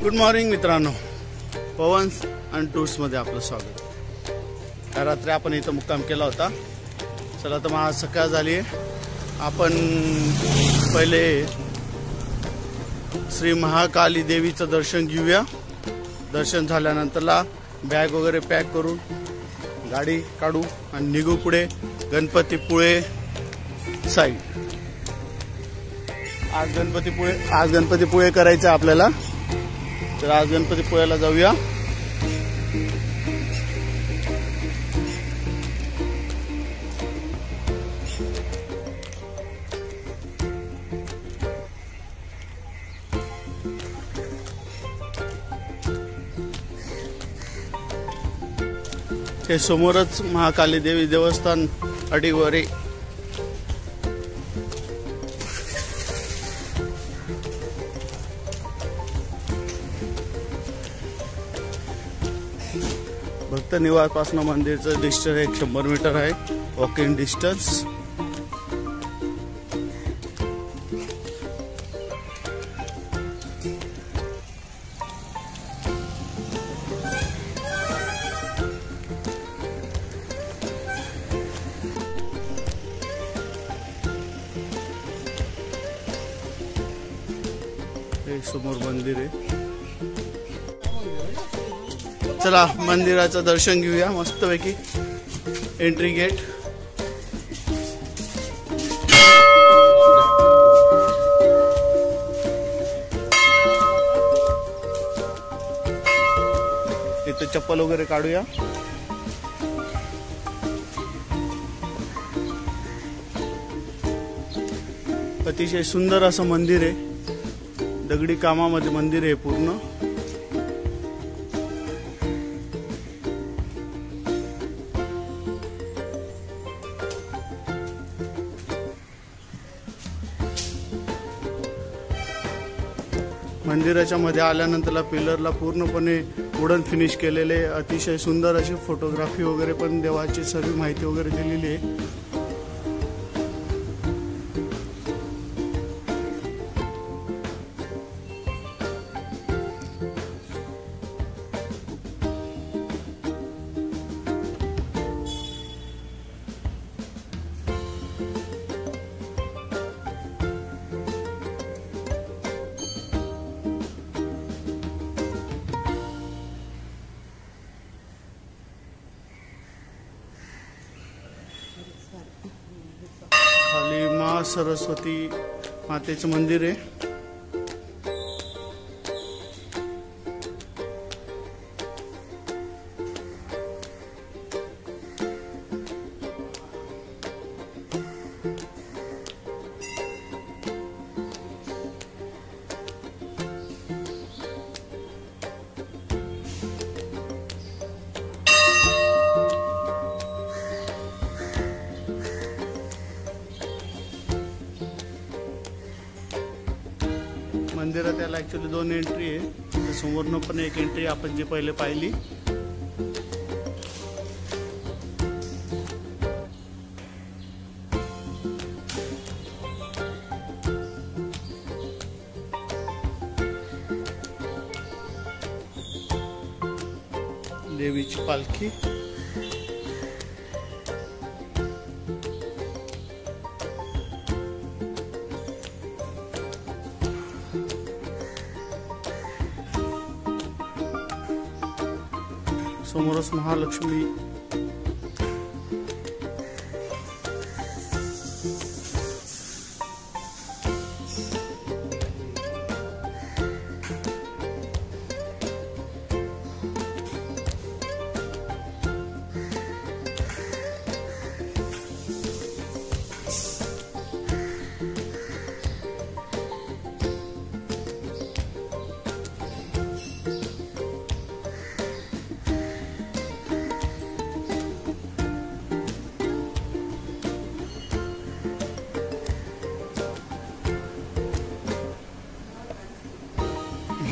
Good morning मित्रांनो, पवन्स and टूर्समध्ये आपलं स्वागत। त्या रात्री आपण इथं मुक्काम केला होता। चला तर मग आज सकाळ झाली आहे। आपण पहिले श्री महाकाली देवीचं दर्शन घेऊया। दर्शन झाल्यानंतरला बॅग वगैरे पॅक करून गाडी काढू आणि निघू पुढे गणपतीपुळे साईड। आज गणपतीपुळे करायचं आपल्याला, तर आज गणपतीपुळ्याला जाऊया। हे समोरच महाकाली देवी देवस्थान अडीवरे। भक्त निवास पासून मंदिरचं डिस्टन्स 100 मीटर आहे, वॉकिंग डिस्टन्स। हे समोर मंदिर आहे। चला मंदिराचं दर्शन घेऊया मस्तपैकी। एंट्री गेट, इथे चप्पल वगैरे काढूया। अतिशय सुंदर असं मंदिर आहे, दगडी कामामध्ये मंदिर आहे पूर्ण। मंदिराच्या मध्ये आल्यानंतरला पिलरला पूर्णपणे वुडन फिनिश केलेले, अतिशय सुंदर अशी फोटोग्राफी वगैरे पण देवाची सर्व माहिती वगैरे दिलेली आहे। खाली माँ सरस्वती मातेचं मंदिर आहे। मंदिरात त्याला ऍक्च्युअली 2 एंट्री आहे। समोरनं पण एक एंट्री आपण जी पहिले पाहिली। देवीची पालखी, समोरच महालक्ष्मी।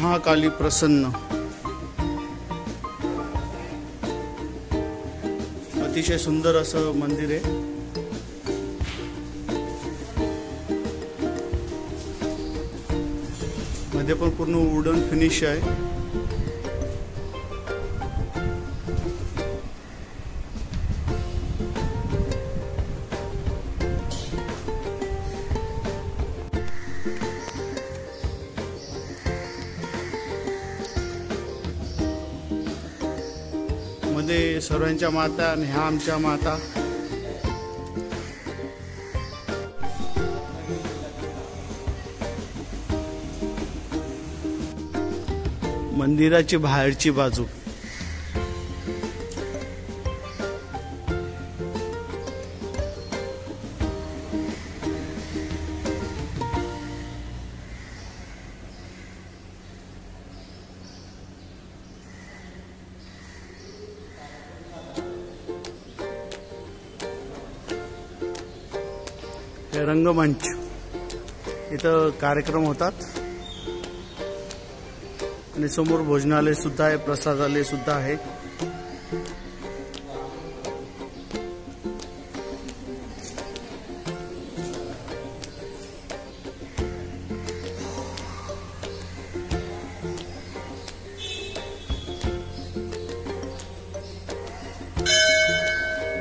महाकाली प्रसन्न, अतिशय सुंदर असं मंदिर आहे। मध्ये पण पूर्ण वुडन फिनिश आहे. मध्ये सर्वांच्या माता आणि ह्या आमच्या माता. मंदिराची बाहेरची बाजू. हे रंगमंच, इथं कार्यक्रम होतात आणि समोर भोजनालय सुद्धा आहे, प्रसादालय सुद्धा आहे.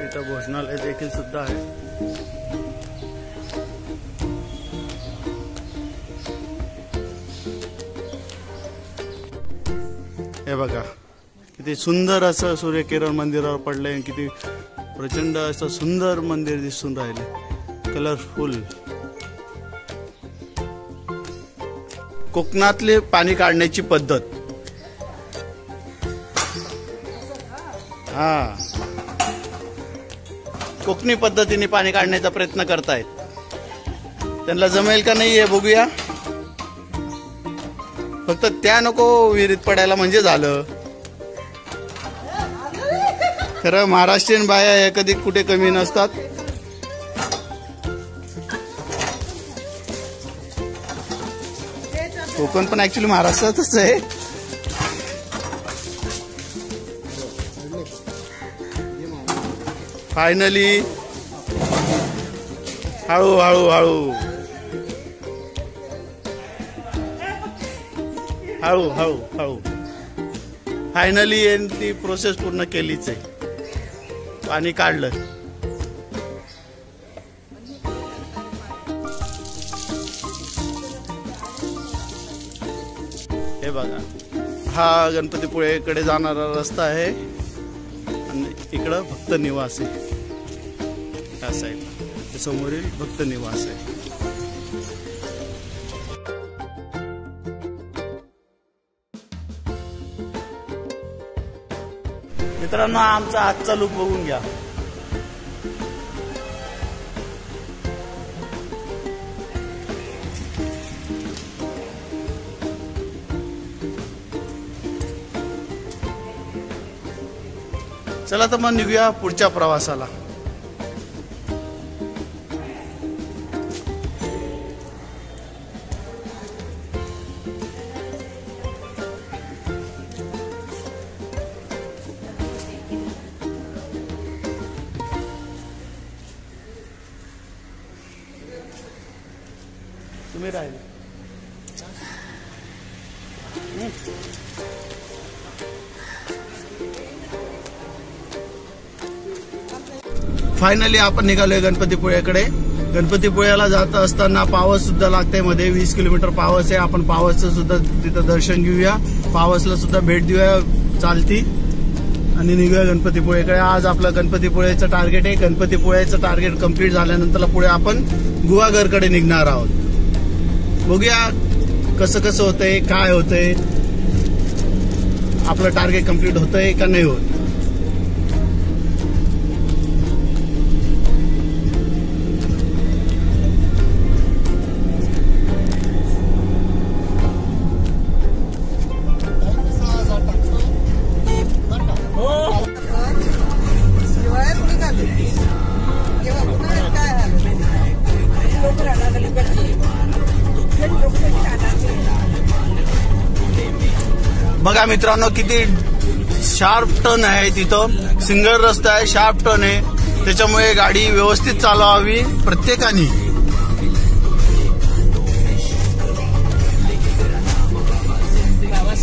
इथं भोजनालय देखील सुद्धा आहे. हे बघा किती सुंदर असं सूर्यकिरण मंदिरावर पडलंय. किती प्रचंड असं सुंदर मंदिर दिसून राहिले, कलरफुल. कोकणातले पाणी काढण्याची पद्धत. हा, कोकणी पद्धतीने पाणी काढण्याचा प्रयत्न करतायत. त्यांना जमेल का नाही हे बघूया. फक्त त्या नको विहिरीत पडायला म्हणजे झालं. खरं महाराष्ट्रीयन बाया या कधी कुठे कमी नसतात. कोकण पण ऍक्च्युली महाराष्ट्रातच आहे. फायनली हळू हळू हळू हळू हळू हळू फायनली ती प्रोसेस पूर्ण केलीच आहे. पाणी काढलं. हे बघा, हा गणपतीपुळेकडे जाणारा रस्ता आहे आणि इकडं भक्त निवास आहे. त्या साईडला समोरील भक्त निवास आहे. मित्रांनो, आमचा आजचा लुक बघून घ्या. चला तर मग निघूया पुढच्या प्रवासाला. तुम्ही राहिले. फायनली आपण निघालोय गणपतीपुळ्याकडे. गणपतीपुळ्याला जात असताना पावस सुद्धा लागते. मध्ये 20 किलोमीटर पावस आहे. आपण पावसचं सुद्धा तिथं दर्शन घेऊया, पावसला सुद्धा भेट देऊया चालती आणि निघूया गणपतीपुळेकडे. आज आपलं गणपतीपुळेचं टार्गेट आहे. गणपतीपुळेचं टार्गेट कम्प्लीट झाल्यानंतर पुढे आपण गुहागरकडे निघणार आहोत. बघूया कसं कसं होतंय, काय होतंय, आपलं टार्गेट कम्प्लीट होतंय का नाही होत. बघा मित्रांनो, किती शार्प टर्न आहे. तिथं सिंगल रस्ता आहे, शार्प टर्न आहे. त्याच्यामुळे गाडी व्यवस्थित चालवावी प्रत्येकाने.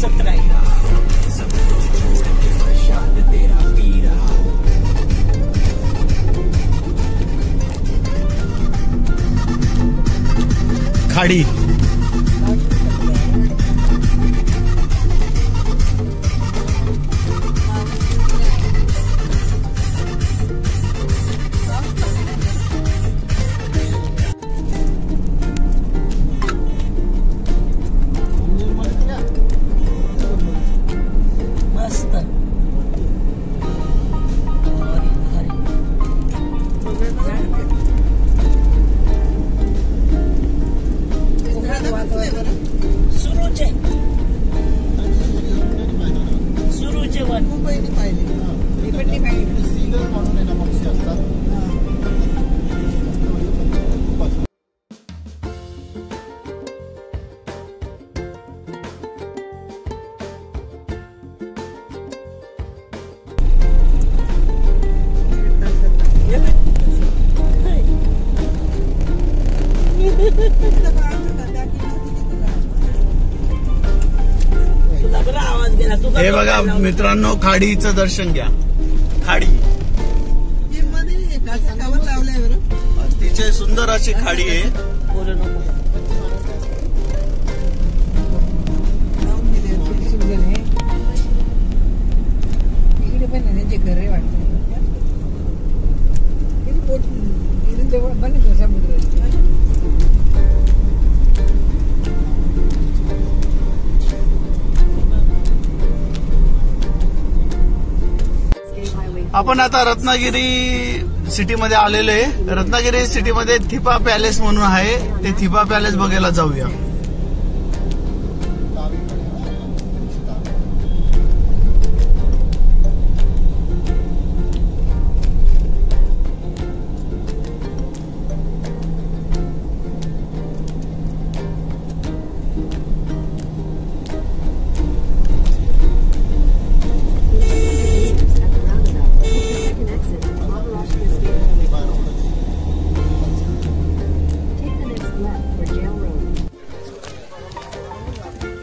17 खाड़ी मस्त सुरूचे वन मुंबईने पाहिले आवाज गेला तू. हे बघा मित्रांनो, खाडीचं दर्शन घ्या. खाडी अतिशय सुंदर अशी खाडी आहे. बोलू नको. इकडे पण त्यांचे घर वाटत बन समुद्र. आपण आता रत्नागिरी सिटीमध्ये आलेलो आहे. रत्नागिरी सिटीमध्ये थिपा पॅलेस म्हणून आहे. ते थिपा पॅलेस बघायला जाऊया.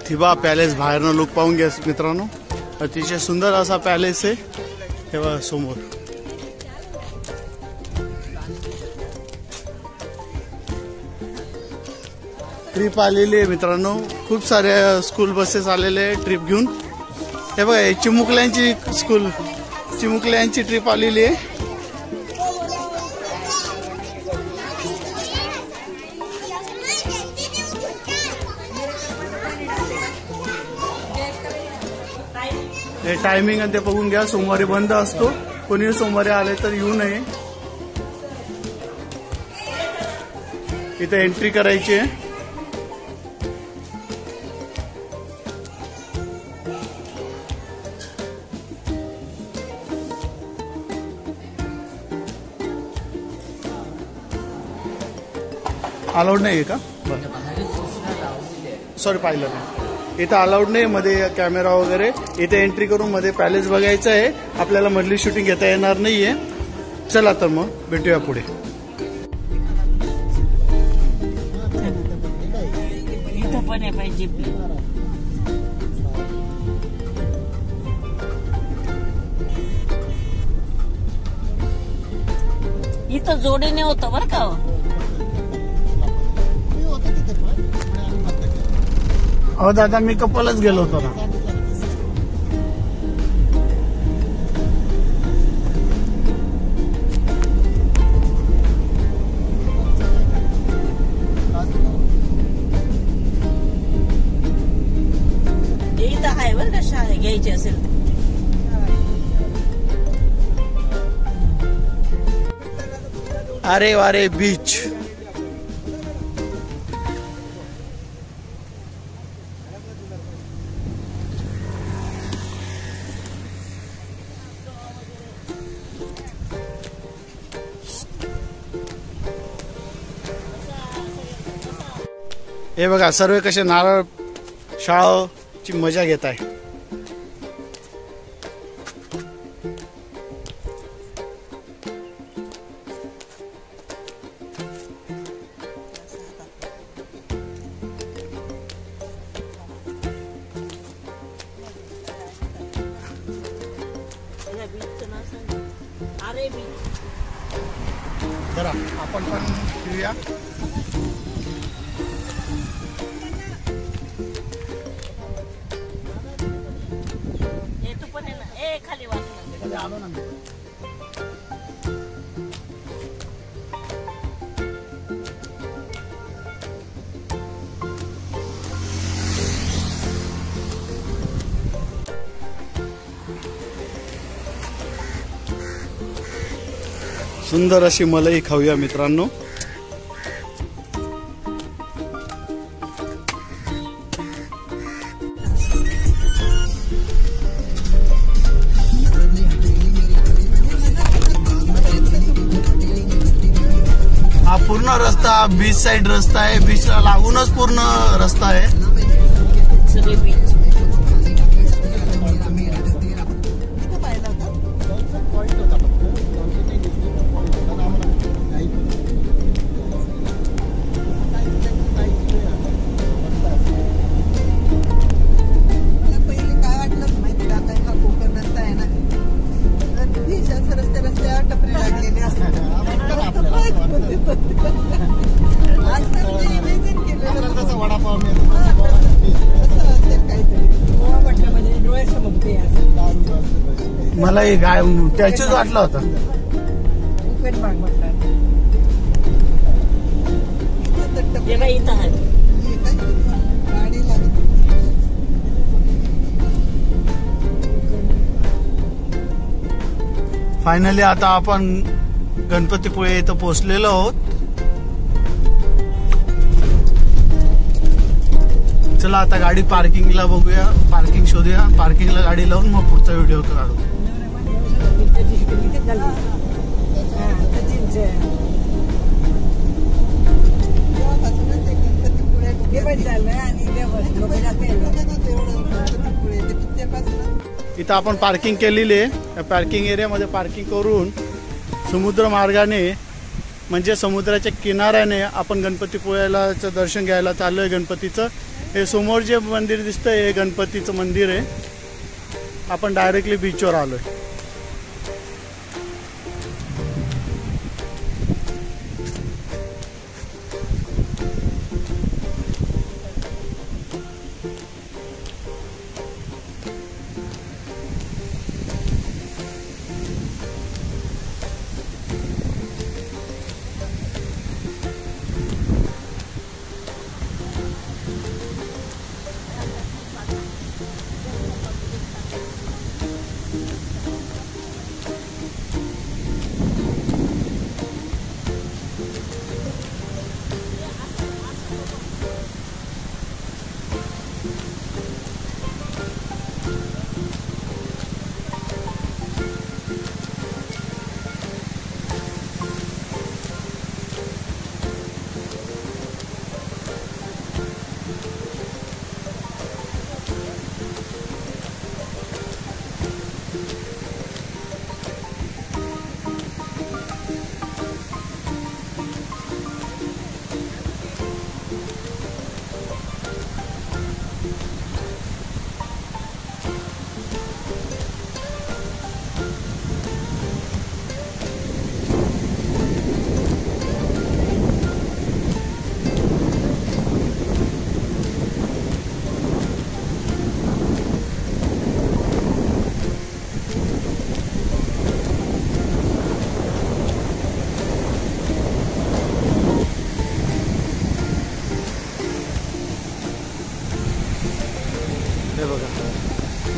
थिबा पॅलेस बाहेरनं लुक पाहून घ्या मित्रांनो. अतिशय सुंदर असा पॅलेस आहे. हे बघा समोर. ट्रिप आलेली आहे मित्रांनो. खूप साऱ्या स्कूल बसेस आलेले आहे ट्रिप घेऊन. हे बघा चिमुकल्यांची स्कूल, चिमुकल्यांची ट्रिप आलेली आहे. हे टायमिंग आणि ते बघून घ्या. सोमवारी बंद असतो. कोणी सोमवारी आले तर येऊ नये. इथे एंट्री करायची आहे. अलाउड नाही आहे का? सॉरी पाहिलं नाही. इथं अलाउड नाही मध्ये कॅमेरा वगैरे. इथे एंट्री करून मध्ये पॅलेस बघायचं आहे. आपल्याला मधली शूटिंग घेता येणार नाहीये. चला तर मग भेटूया पुढे. इथं पण आहे पाहिजे. इथं जोडीने होतं बरं का. अहो दादा, मी कपलच गेलो होतो ना. इथं आहे बरं का. शाळा घ्यायची असेल अरे वारे बीच. हे बघा सर्व कसे नारळ शाळेची मजा घेत आहे. अरे मी जरा आपण पण फिरूया. तू पण आहे ना. खाली वाचून आलो ना. सुंदर अशी मलाई खाऊया मित्रांनो. हा पूर्ण रस्ता बीच साइड रस्ता आहे. बीचला लागूनच पूर्ण रस्ता आहे. सगळे बीच. मला हे गाय त्याचीच वाटलं होतं. इथं आहे. फायनली आता आपण गणपतीपुळे इथं पोहोचलेलो आहोत. चला आता गाडी पार्किंगला बघूया. पार्किंग शोधूया. पार्किंगला गाडी लावून मग पुढचा व्हिडिओ काढू. इथं आपण पार्किंग केलेली आहे. या पार्किंग एरियामध्ये पार्किंग करून समुद्र मार्गाने म्हणजे समुद्राच्या किनाऱ्याने आपण गणपतीपुळ्याचं दर्शन घ्यायला चाललोय. गणपतीचं हे समोर जे मंदिर दिसतंय हे गणपतीचं मंदिर आहे. आपण डायरेक्टली बीचवर आलोय.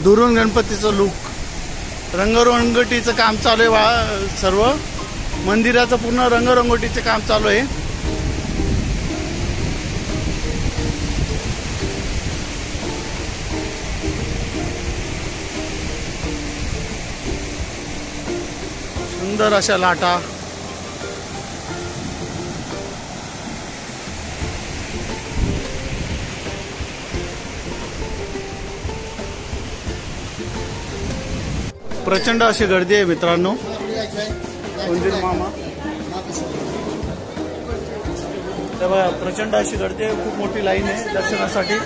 दुरून गणपतीचं लुक रंगरंगोटीचं काम चालू आहे. सर्व मंदिराचं पूर्ण रंगरंगोटीचं काम चालू आहे. सुंदर अशा लाटा. प्रचंड अशी गर्दी आहे मित्रांनो. मंदिर मामा तेव्हा प्रचंड अशी गर्दी आहे. खूप मोठी लाईन आहे दर्शनासाठी.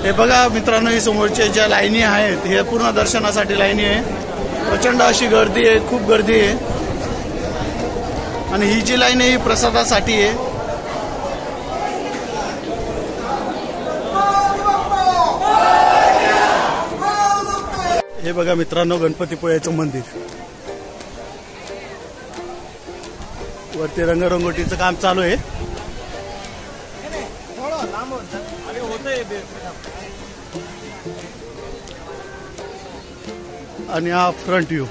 हे बघा मित्रांनो, ही समोरच्या ज्या लाईनी आहेत हे पूर्ण दर्शनासाठी लाईनी आहे. प्रचंड अशी गर्दी आहे, खूप गर्दी आहे. आणि ही जी लाईन आहे ही प्रसादासाठी आहे. हे बघा मित्रांनो, गणपतीपुळ्याचं मंदिर. वरती रंगरंगोटीचं काम चालू आहे. आणि हा फ्रंट व्ह्यू.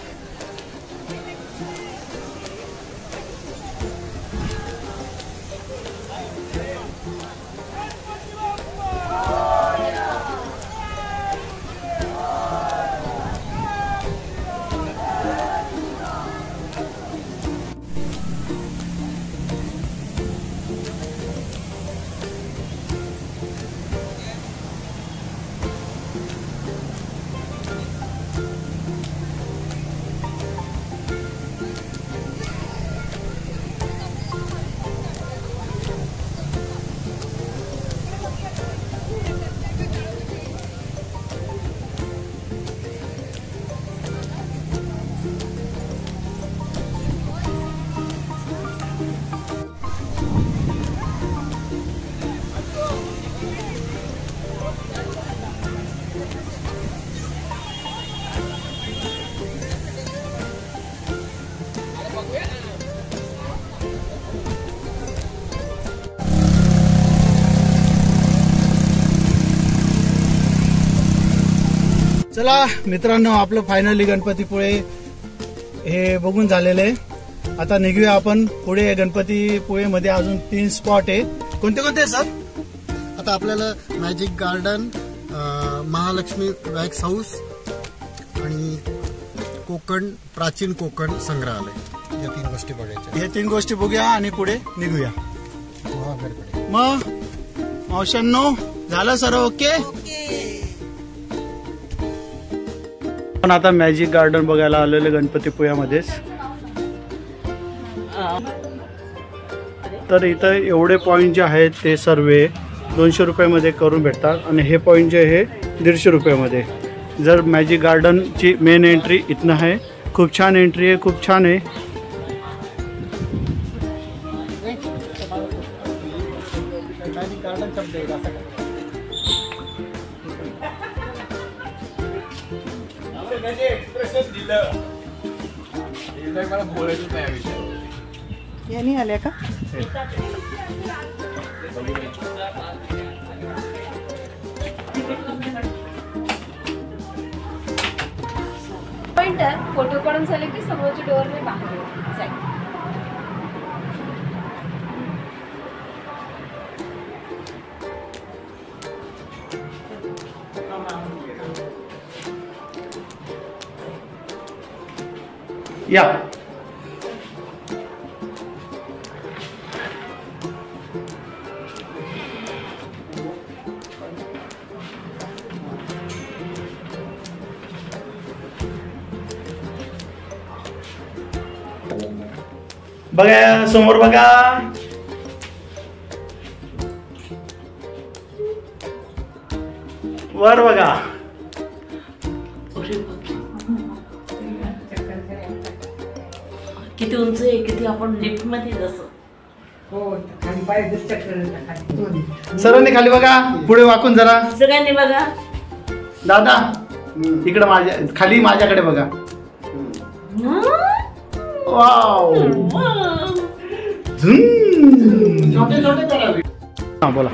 चला मित्रांनो, आपलं फायनली गणपतीपुळे हे बघून झालेलं आहे. आता निघूया आपण पुढे. गणपतीपुळेमध्ये अजून 3 स्पॉट आहे. कोणते कोणते सर? आता आपल्याला magic garden, Mahalakshmi wax house आणि कोकण, प्राचीन कोकण संग्रहालय, या 3 गोष्टी बघायच्या. हे 3 गोष्टी बघूया आणि पुढे निघूया. मग मावशांनो, झालं सर्व ओके? पण आता मॅजिक गार्डन बघायला आलेले गणपतीपुळ्यामध्येच. तर इथं एवढे पॉईंट जे आहेत ते सर्व 200 रुपयामध्ये करून भेटतात. आणि हे पॉईंट जे आहे 150 रुपयामध्ये. जर मॅजिक गार्डनची मेन एंट्री इथनं आहे. खूप छान एंट्री आहे, खूप छान आहे. मला बोलायचं नाही विषय. यांनी आल्या का? पॉइंटर फोटो काढून झाले की समोरच्या डोअरने बाहेर जाईल. या बघा समोर बघा. वर बघा. किती उंच आहे, किती आपण लिफ्ट मध्ये जसं. सर्वांनी खाली बघा. पुढे वाकून जरा सगळ्यांनी बघा. दादा इकडे माझ्या खाली माझ्याकडे बघा. वाव. हा बोला.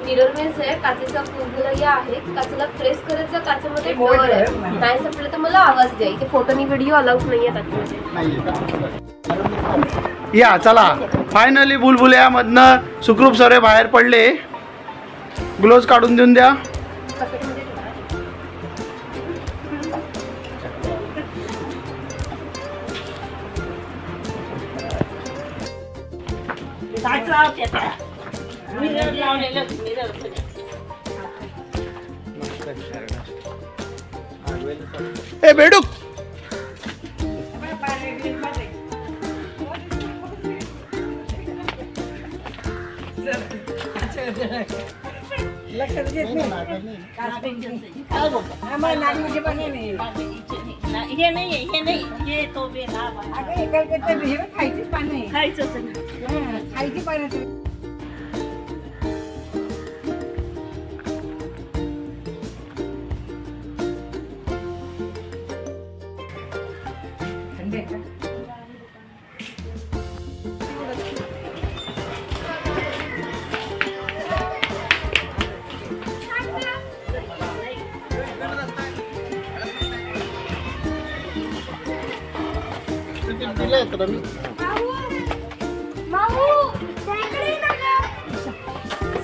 मिरर मेज आहे, काचेचा कुंभलया आहे. काचेला प्रेस करायचा, काचेमध्ये डोअर आहे. नाही संपलं तर मला आवाज द्या. इथे फोटो आणि व्हिडिओ अलाउड नाहीये त्याच्यामध्ये. या चला, फायनली बुलबुल्यामधनं सुखरूप सरे बाहेर पडले. ग्लोव्ज काढून देऊन द्या. मिरर लावलेलं मिरर. ए बेडूक. लक्षात येत नाही काय बोलतो आम्हाला नागलीचे पाणी नाही हे नाही हे तो बेला अगं एकाकडे हे खायचीच पाणी आहे खायचंच नाही. खायची पाणी थंडी आहे का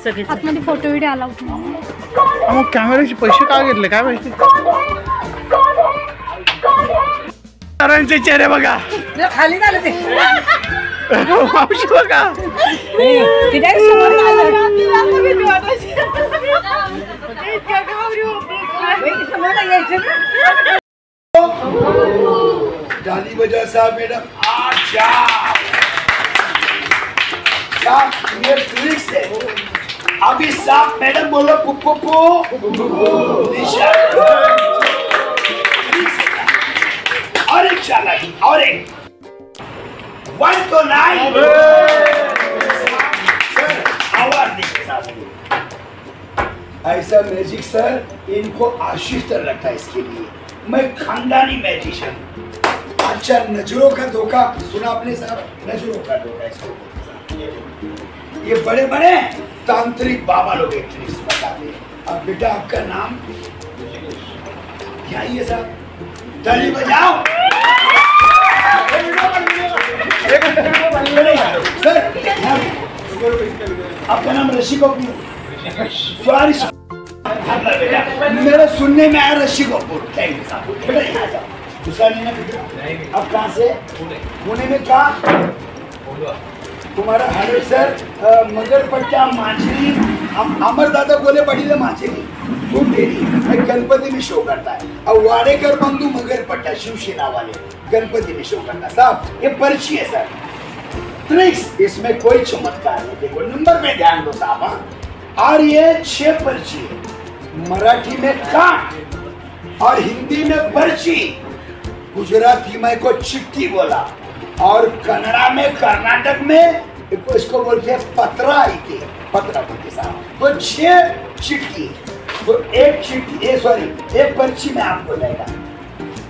सगळेच आतमध्ये फोटो व्हिडिओ अलाउड नाही. मग कॅमेऱ्याचे पैसे का घेतले काय माहिती. सरांचे चेहरे बघा. खाली झालं ते मावशी बघा. ताली बजा साहब मैडम. अच्छा साहब ये ट्रिक्स है. अभी साहब मैडम बोलो पुप्पो और एक चालाकी और एक 1 to 9 सर आवाज दीजिए साहब. ऐसा मैजिक सर इनको आशीष तर रखा है इसके लिए. मैं खानदानी मैजिशियन. अच्छा नजरों का धोखा सुना आपने साहब. नजरों का धोखा इसको ये बड़े बड़े तांत्रिक बाबा लोग एक ट्रिक्स बताते हैं. अब बेटा आपका नाम क्या है साहब. ताली बजाओ सर. आपका नाम ऋषि कपूर. सॉरी बेटा मेरे सुनने में आया ऋषि कपूर. थैंक यू साहब. बेटा यहाँ जाओ. दूसरा नहीं ना बेटा. आप कहाँ से. पुणे में कहाँ. तुम्हारा हरे सर मगरपट्टा मांझरी अमरदादा गोले पडीले मांझरी फूड डेरी गणपति में शो करता है. अब वाडेकर बंधु मगरपट्टा शिवसेना वाले गणपति में शो करता है. साहब ये पर्ची है सर. ट्रिक्स इसमें कोई चमत्कार नहीं. देखो नंबर पे ध्यान दो साहब. हाँ और ये 6 पर्ची है. मराठी में काट और हिंदी में पर्ची. गुजराती में को चिट्ठी बोला और कन्नड़ा में कर्नाटक में इसको बोलते हैं पत्रा. पत्रा बोलते साहब. तो 6 चिट्ठी. तो एक चिट्ठी सॉरी एक पर्ची में आपको देगा.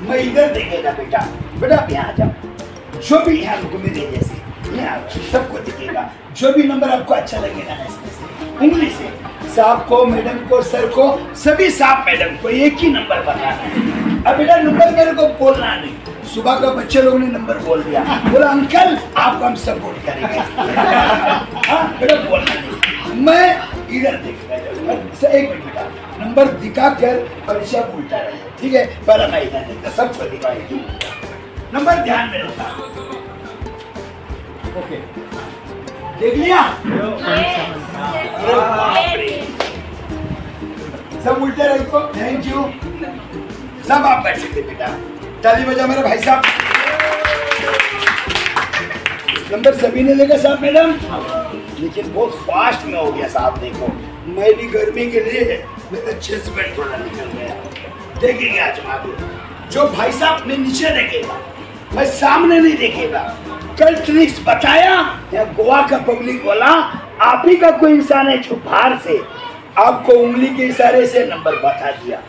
मैं इधर देखेगा बेटा. बेटा आप यहाँ जाओ. जो भी यहाँ रुको मेरे जैसे यहाँ सबको दिखेगा. जो भी नंबर आपको अच्छा लगेगा ना इसमें से उंगली से साहब को मैडम को सर को सभी साहब मैडम को एक ही नंबर बताना है. अब बेटा नंबर मेरे को बोलना नहीं. सुबह का बच्चे लोगों ने नंबर बोल दिया. बोला अंकल आपको हम सपोर्ट करेंगे. हाँ बेटा बोलना नहीं. मैं इधर देखूंगा. एक मिनट का नंबर दिखाकर परीक्षा उल्टा रहे. ठीक है पहला मैं इधर देखता सबको दिखाएगी. नंबर ध्यान में रखा. ओके देख लिया. सब उल्टे रखो. Thank you. सब आप बैठ सकते बेटा. ताली बजा मेरे भाई साहब. नंबर सभी ने लेगा साहब मैडम. लेकिन बहुत फास्ट में हो गया साहब. देखो मैं भी गर्मी के लिए मेरा चेस्ट में थोड़ा निकल गया. देखेंगे आज आगे. जो भाई साहब में नीचे देखेगा मैं सामने नहीं देखेगा. कल ट्रिक्स बताया या गोवा का पब्लिक बोला आप ही का कोई इंसान है जो बाहर से आपको उंगली के इशारे से नंबर बता दिया.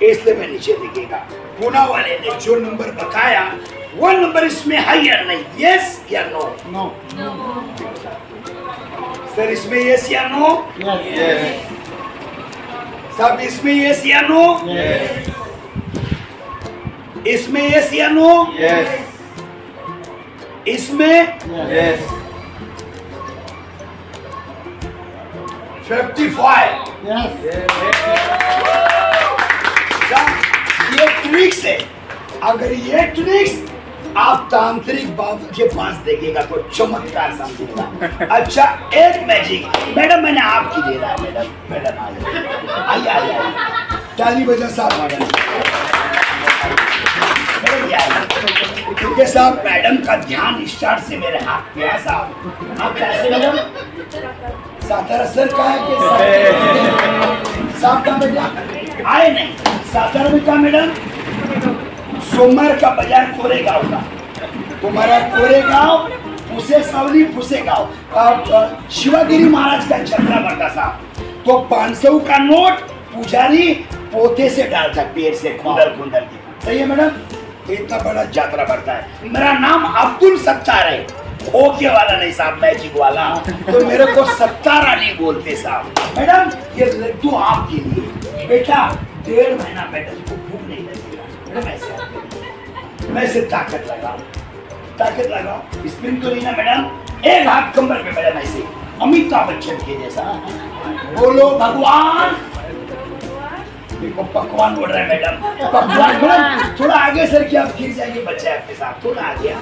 इसलिए मैं नीचे दिखेगा. पुणे वाले ने जो नंबर बताया वो नंबर इसमें है या नहीं. यस या नो. नो सर इसमें यस या नो. यस साहब इसमें यस या नो. यस इसमें यस या नो. यस इसमें यस 55. ये ट्रिक्स है. अगर ये ट्रिक्स आप तांत्रिक बाबू के पास देखेगा तो चमत्कार समझेगा. अच्छा एक मैजिक मैडम मैंने आपकी दे रहा है. मैडम मैडम आइए आइए. ताली बजा साहब मैडम. क्योंकि साहब मैडम का ध्यान स्टार्ट से मेरे हाथ पे है साहब. आप कैसे मैडम सातारा सर का है कि साहब का बेटा आए नहीं? सातारा में क्या मैडम? सोमवार का बाजार कोरेगांव का, तुम्हारा कोरेगांव उसे सावली फुसेगांव शिवागिरी महाराज का जत्रा बढ़ता साहब, तो 500 का नोट पुजारी पोते से डालता, पेड़ से खुंदर खुंदर की। सही है मैडम? इतना बड़ा यात्रा बढ़ता है। मेरा नाम अब्दुल सत्तार है, खोखे वाला नहीं साहब, मैजिक वाला। तो मेरे को सत्तार अली बोलते साहब। मैडम ये लड्डू आपके लिए। बेटा 1.5 महीना बेटा को भूख नहीं लगेगा मैडम, ऐसे ताकत लगाओ। स्पिन तो नहीं ना मैडम, एक हाथ कमर पे मैडम, ऐसे अमिताभ बच्चन के जैसा बोलो भगवान। देखो पकवान बोल रहा है मैडम, पकवान मैडम थोड़ा आगे सर की, आप गिर जाएंगे बच्चे आपके साथ, थोड़ा आगे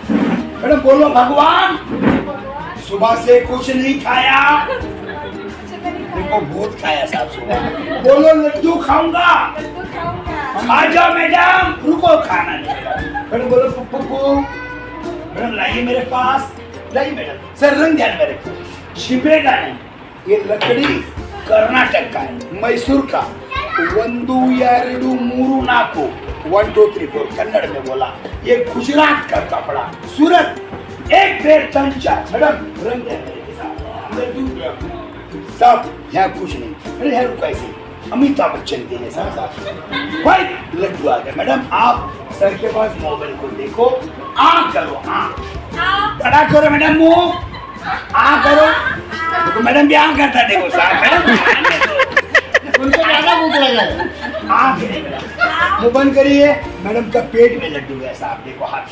मैडम। बोलो भगवान, सुबह से कुछ नहीं खाया, देखो बहुत खाया साहब सुबह। बोलो लड्डू खाऊंगा, खा जाओ मैडम, रुको खाना नहीं। मैडम बोलो पप्पू, मैडम लाइए मेरे पास, लाइए मैडम। सर रंग ध्यान में रखो, छिपेगा नहीं। ये लकड़ी कर्नाटक का है, मैसूर का। 1 2 2 3 4 1 2 3 4 कन्नड़ में बोला। ये गुजरात का कपड़ा, सूरत, एक पेड़ तंचा। मैडम रंग ध्यान में साहब, यहाँ कुछ नहीं। अरे यार कैसे अमिताभ बच्चन के जैसा व्हाइट लड्डू आ गया। मैडम आप सर के पास मोबाइल को देखो, आ करो, आ बड़ा करो मैडम, मुंह आ करो। तो मैडम भी आ करता, देखो साहब मैडम उनको ज्यादा भूख लगा है। आ मैडम मुंह बंद करिए। मैडम का पेट में लड्डू है साहब, देखो हाथ,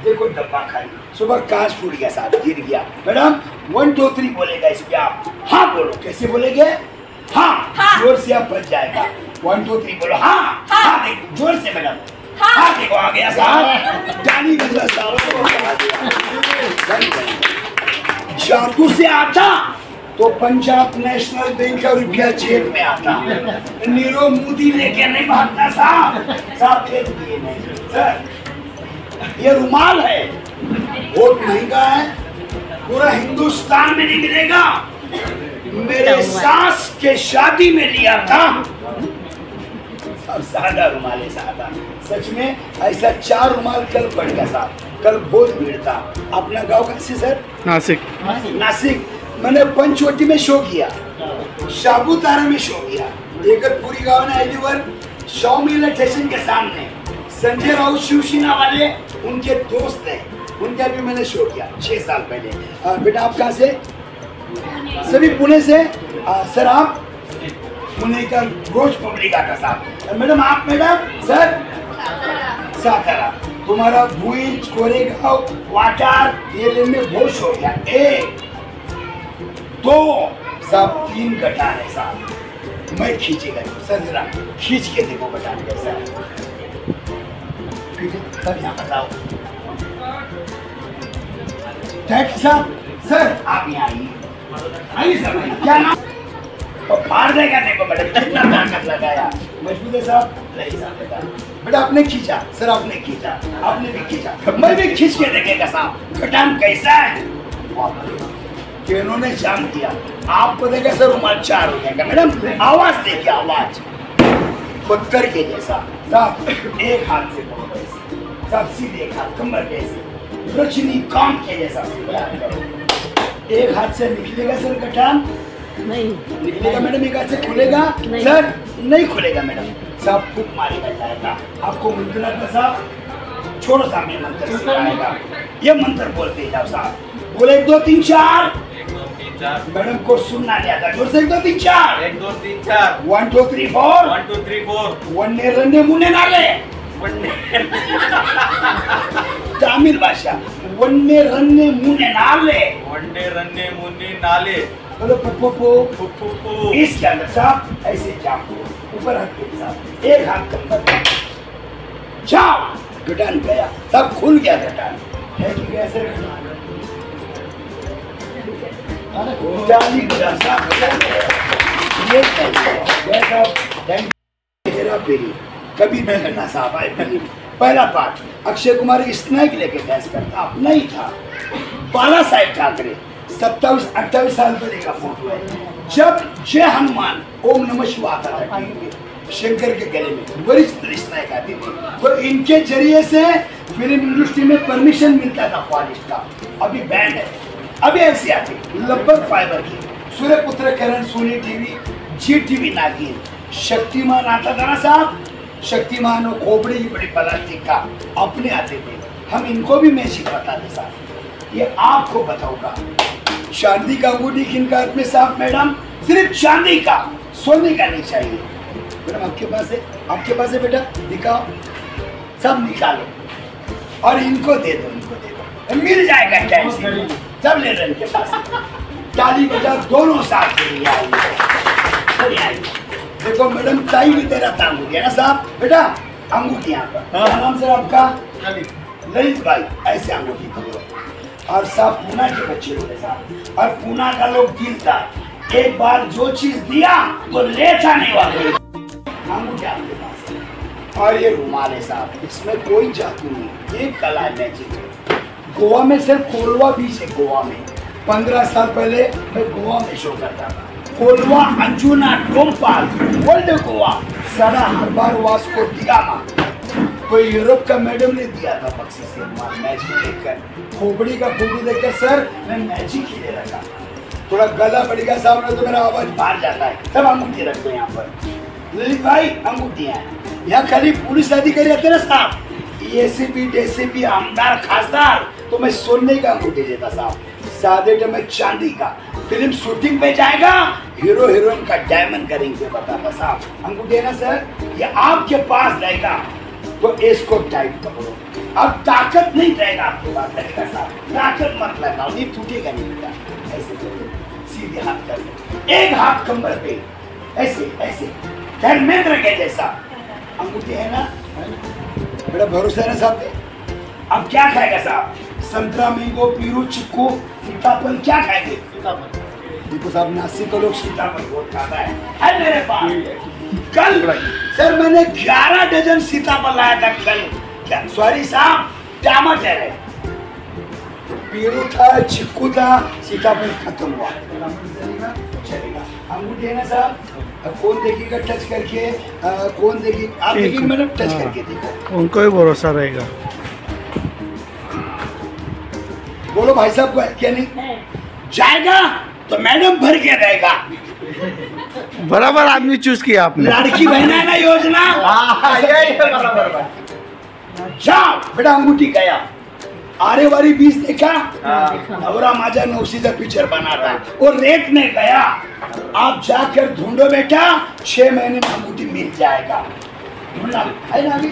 देखो डब्बा खाई, सुबह कांच फूट गया साहब, गिर गया। मैडम 1 2 3 बोलेगा इस पे आप, हाँ बोलो। कैसे बोलेंगे? हाँ जोर से आप बच जाएगा। 1 2 3 बोलो, हाँ हाँ देखो जोर से मैडम, हाँ देखो आ गया साहब, जानी बदला साहब। जादू से आता तो पंजाब नेशनल बैंक का रुपया जेब में आता, नीरव मोदी लेके नहीं भागता साहब खेत दिए नहीं सर। ये रुमाल है, बहुत महंगा है, पूरा हिंदुस्तान में नहीं मिलेगा। मेरे सास के शादी में लिया था। सादा रुमाल है, सादा। सच में ऐसा 4 रुमाल कल पड़ गया साहब, कल बहुत भीड़ था। अपना गांव कैसे सर? नासिक। मैंने पंचवटी में शो किया, साबुतारा में शो किया, इगतपुरी गांव ने एलिवर शामिल स्टेशन के सामने। संजय राउत शिवसेना वाले उनके दोस्त हैं, उनका भी मैंने शो किया 6 साल पहले। बेटा आप कहाँ से? सभी पुणे से। सर आप पुणे का रोज पब्लिक आता साहब। मैडम आप? Madam sir Satara. तुम्हारा भुज, कोरेगांव, वाटार ये लेने बहुत शो किया। 1 2 साहब 3 गठान है साहब, मैं खींचेगा सर, जरा खींच के देखो गठान कैसा है। सर यहाँ बताओ साहब। सर आप यहाँ आइए सर, क्या नाम? और फाड़ देगा देखो मैडम, कितना ताकत लगाया, मजबूत है साहब। नहीं साहब बेटा आपने खींचा, सर आपने खींचा, आपने भी खींचा, मैं भी खींच के देखेगा साहब गठान कैसा है। इन्होंने जाम किया, आपको देखा सर रुमाल 4 हो जाएगा। मैडम आवाज देखिए, आवाज पत्थर के जैसा साहब। एक हाथ से बहुत ऐसे साहब, सीधे एक हाथ कमर जैसे, रजनी काम के जैसा। एक हाथ से निकलेगा सर गठान? नहीं निकलेगा मैडम। एक हाथ से खुलेगा सर? नहीं खुलेगा मैडम साहब, फूक मारेगा जाएगा। आपको मंत्र आता साहब, छोड़ो सामने मंत्र सिखाएगा। ये मंत्र बोलते जाओ साहब, बोले 1 2 3 4। मैडम को सुनना नहीं आता, जोर से 1 2 3 4। 1 2 3 4 1 2 3 4 1 2 3 4 वन्ने रन्ने मुन्ने नाले। तमिल भाषा, वन्ने रन्ने मुन्ने नाले, वंडे रन्ने मुन्ने नाले। बोलो पप्पू। इसके अंदर साहब ऐसे जाओ, ऊपर हाथ के साथ, एक हाथ कंधे पे जाओ। गठान गया सब, खुल गया गठान है कि कैसे गठान कभी नहीं करना साहब। पहला पार्ट अक्षय कुमार स्नैक लेके डांस करता, अपना ही था। बाला साहेब ठाकरे 27-28 साल पहले का फोटो है, जब जय हनुमान ओम नमः शिवाय आता था टीवी पे, शंकर के गले में वरिष्ठ रिश्ता गाते थे। तो इनके जरिए से फिल्म इंडस्ट्री में परमिशन मिलता था फॉरेस्ट का। अभी बैंड है, अभी ऐसे आते लगभग फाइबर की सूर्यपुत्र करण, सोनी टीवी, जी टीवी, नागिन, शक्तिमान आता था ना साहब, शक्तिमान और खोपड़ी की बड़ी प्लास्टिक का अपने आते थे। हम इनको भी मैजिक बताते साहब। ये आपको बताऊंगा, चांदी का अंगूठी किनका हाथ में साहब मैडम? सिर्फ चांदी का, सोने का नहीं चाहिए। मैडम आपके पास है, आपके पास है बेटा, दिखाओ, सब निकालो और इनको दे दो, इनको दे दो, मिल जाएगा टाइम से, सब ले रहे इनके पास। ताली बजा दोनों साथ के लिए आइए। देखो मैडम ताई भी तेरा अंगूठी है ना साहब, बेटा अंगूठी यहाँ पर, क्या नाम सर आपका? ललित भाई। ऐसे अंगूठी पकड़ो और साहब पूना के बच्चे बोले साहब, और पूना का लोग दिल था, एक बार जो चीज दिया तो लेता नहीं वाले। अंगूठी आपके पास है और ये रुमाल है साहब, इसमें कोई जादू नहीं, ये कला मैजिक है। गोवा में सिर्फ कोलवा बीच है, गोवा में 15 साल पहले मैं गोवा में शो करता था। कोलवा, अंजुना, डोमपाल, वर्ल्ड गोवा, सारा हर बार वास्को दिगामा। कोई यूरोप का मेडल ने दिया था बक्से से मैजिक देखकर, खोपड़ी का फोटो देखकर सर मैं मैजिक ही ले रखा। थोड़ा गला बढ़ेगा सामने तो मेरा आवाज बाहर जाता है। सब अंगूठी रखते हैं यहाँ पर। ललित भाई अंगूठियाँ यहाँ खाली पुलिस अधिकारी आते ना साहब, एसीपी, डीसीपी, आमदार, खासदार, तो मैं सोने का अंगूठी देता साहब, सादे तो मैं चांदी का। फिल्म शूटिंग पे जाएगा, हीरो हीरोइन का डायमंड का रिंग पे बताता साहब। अंगूठी है ना सर, ये आपके पास रहेगा तो इसको टाइट पकड़ो। अब ताकत नहीं रहेगा आपके पास रहेगा साहब, ताकत मत लगाओ, नहीं टूटेगा नहीं बेटा। ऐसे करो, सीधे हाथ कर लो, एक हाथ कमर पे, ऐसे ऐसे धर्मेंद्र के जैसा। अंगूठी है ना, बड़ा भरोसा है ना साहब। अब क्या खाएगा साहब? संतरा, मैंगो, पीरू, चिक्कू, सीताफल, क्या खाएंगे? देखो साहब नासिक के लोग सीताफल बहुत खाता है मेरे पास। कल सर मैंने 11 डजन सीताफल लाया था कल। क्या सॉरी साहब, टमाटर है, पीरू था, चिक्कू था, सीताफल खत्म हुआ। चलेगा अंगूठी है ना साहब, कौन देखेगा टच करके? कौन देखेगा? आप देखेंगे मैडम, टच करके देखो, उनको ही भरोसा रहेगा। बोलो भाई साहब को क्या नहीं जाएगा तो मैडम भर के रहेगा। बराबर आदमी चूज किया आपने। लड़की बहना है ना योजना। जाओ बेटा, अंगूठी गया। आरे वारी 20 देखा, नवरा माजा नौसीदा पिक्चर बना था, और रेट में गया। आप जाकर ढूंढो बेटा, 6 महीने में अंगूठी मिल जाएगा। ढूंढना है ना अभी?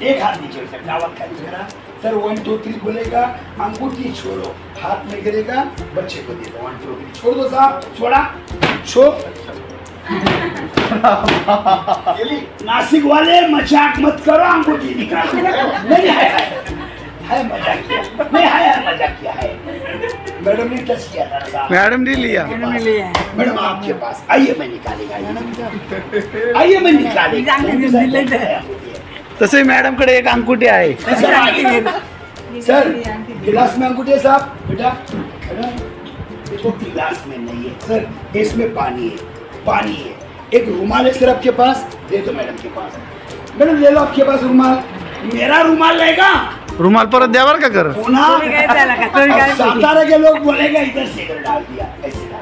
एक हाथ नीचे दावत खाली करा सर, 1 2 3 बोलेगा, अंगूठी छोड़ो, हाथ में गिरेगा, बच्चे को दे दो। 1 2 3 छोड़ दो साहब, छोड़ा, छोड़। नासिक वाले मजाक मत करो, अंगूठी निकालो। नहीं है मजाक किया, नहीं है मजाक किया है। मैडम ने टच किया था साहब, मैडम ने लिया। मैडम आपके पास आइए, मैं निकालेगा, आइए मैं निकालेगा। तसे मॅडम कडे एक अंगूठी आहे। सर गिलास में अंगूठी है साहब, बेटा देखो गिलास में नहीं है सर, इसमें पानी है, पानी है। एक रुमाल है सर आपके पास, दे दो मैडम के पास। मैडम ले लो आपके पास रुमाल, मेरा रुमाल लेगा। रुमाल परत द्या बरं का कर। सातारा के लोग बोलेगा इधर से इधर डाल दिया, ऐसे डाल दिया।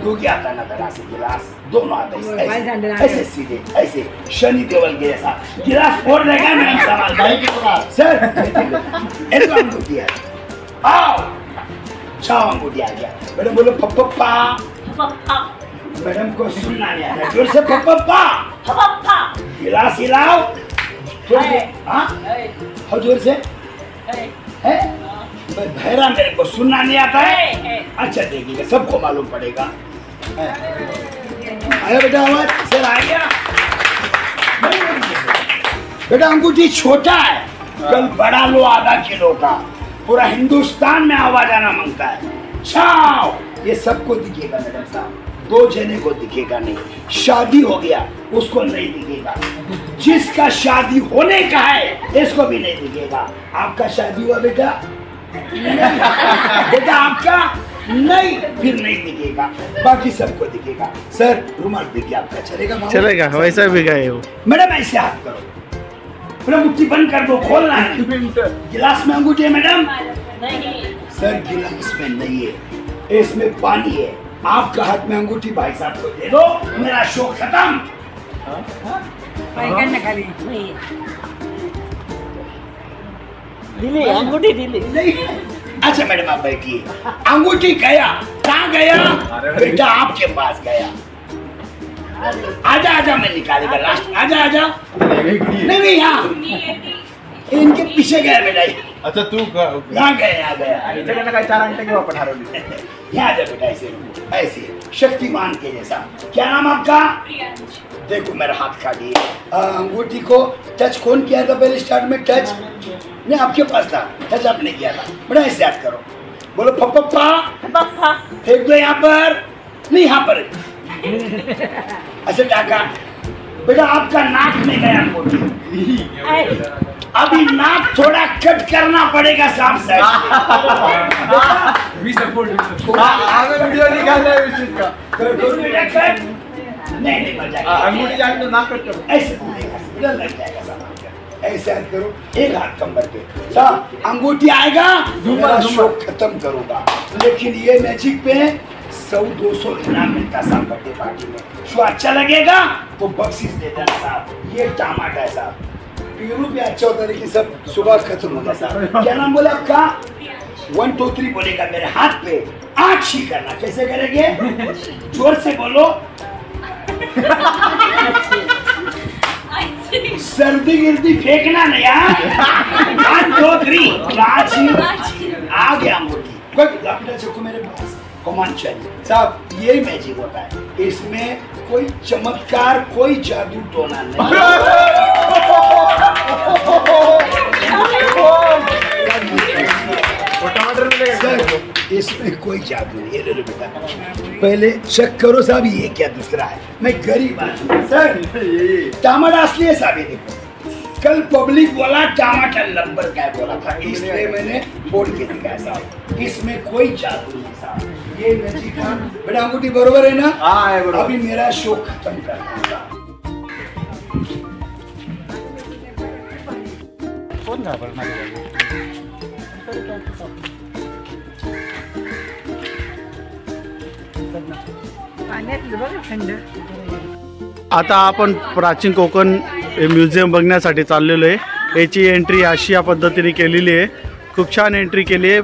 दो क्या आता ना गिलास, गिलास दोनों आते हैं, ऐसे सीधे, ऐसे शनि देवल के जैसा गिलास फोड़ देगा मैडम सवाल सर। एक अंगूठी है, आओ चाओ अंगूठी आ गया। मैडम बोलो पप्पा, मैडम को सुनना नहीं आता, जोर से पप्पा। गिलास हिलाओ, हाँ जोर से है। भैरा मेरे को सुनना नहीं आता है। अच्छा देखिएगा, सबको मालूम पड़ेगा। आया बेटा आवाज सर, आ गया बेटा। अंगूठी छोटा है, कल बड़ा लो आधा किलो का, पूरा हिंदुस्तान में आवाज आना मांगता है। छाओ, ये सबको दिखेगा मैडम साहब। दो जने को दिखेगा नहीं, शादी हो गया उसको नहीं दिखेगा, जिसका शादी होने का है इसको भी नहीं दिखेगा। आपका शादी हुआ बेटा? बेटा आपका नहीं, फिर नहीं दिखेगा, बाकी सबको दिखेगा। सर रुमाल देखिए आपका चलेगा? चलेगा, वैसा भी गए हो। मैडम ऐसे हाथ करो, पूरा मुट्ठी बंद कर दो, खोलना है। गिलास में अंगूठी है मैडम? नहीं सर गिलास में नहीं है, इसमें पानी है। आपका हाथ में अंगूठी भाई साहब को दे दो, मेरा शो खत्म। दिली अंगूठी दिली नहीं, अच्छा मैडम आप बैठिए। अंगूठी गया, कहाँ गया? बेटा आपके पास गया। आजा आजा, मैं निकालेगा लास्ट। आजा आजा। नहीं यहाँ इनके पीछे गया बेटा। अच्छा तू यहाँ गया, यहाँ गया। यहाँ आजा बेटा, ऐसे ऐसे शक्तिमान के जैसा। क्या नाम आपका? देखो मेरा हाथ खा लिए। अंगूठी को टच कौन किया था पहले स्टार्ट में? टच नहीं आपके पास था, टच आपने किया था। बड़ा ऐसे याद करो, बोलो पप्पा पप्पा फेंक दो यहाँ पर, नहीं यहाँ पर। अच्छा टाका बेटा, आपका नाक में गया अंगूठी। अभी नाक थोड़ा कट करना पड़ेगा साहब वीडियो निकालना है इस चीज का। नहीं मजा अंगूठी जाने तो नाक कट करो। ऐसे लग जाएगा साहब। ऐसे याद करो, एक हाथ कंबर पे साहब, अंगूठी आएगा मेरा शो खत्म करूंगा। लेकिन ये मैजिक पे 100-200 इनाम मिलता साहब बर्थडे पार्टी में। शो अच्छा लगेगा तो बख्शीश देता साहब। ये टमाटर है साहब, पीरू भी अच्छा होता है लेकिन सब सुबह खत्म होता साहब। क्या नाम बोला आपका? 1 2 3 बोलेगा मेरे हाथ पे, आँख ही करना। कैसे करेंगे? जोर से बोलो। सर्दी गिरदी फेंकना नहीं यार। 1 2 3 आ गया अंगूठी। कोई अपना चक्कू मेरे पास कमान चाहिए साहब। ये मैजिक होता है, इसमें कोई चमत्कार कोई जादू टोना नहीं। सर इसमें कोई जादू नहीं है। ले लो बेटा, पहले चेक करो साहब ये क्या दूसरा है। मैं गरीब आदमी सर, टमाटर असली है साहब। ये देखो, कल पब्लिक बोला टमाटर नंबर का बोला था, इसलिए मैंने फोड़ के दिखाया साहब। इसमें कोई जादू नहीं साहब, ये मैजिक था। बेटा अंगूठी बरोबर है ना? हाँ बरोबर। अभी मेरा शो खत्म करना। आता आपण प्राचीन कोकण म्युझियम बघण्यासाठी चाललेलो आहे। याची एंट्री अशी या पद्धतीने केलेली आहे, खूप छान एंट्री केली आहे।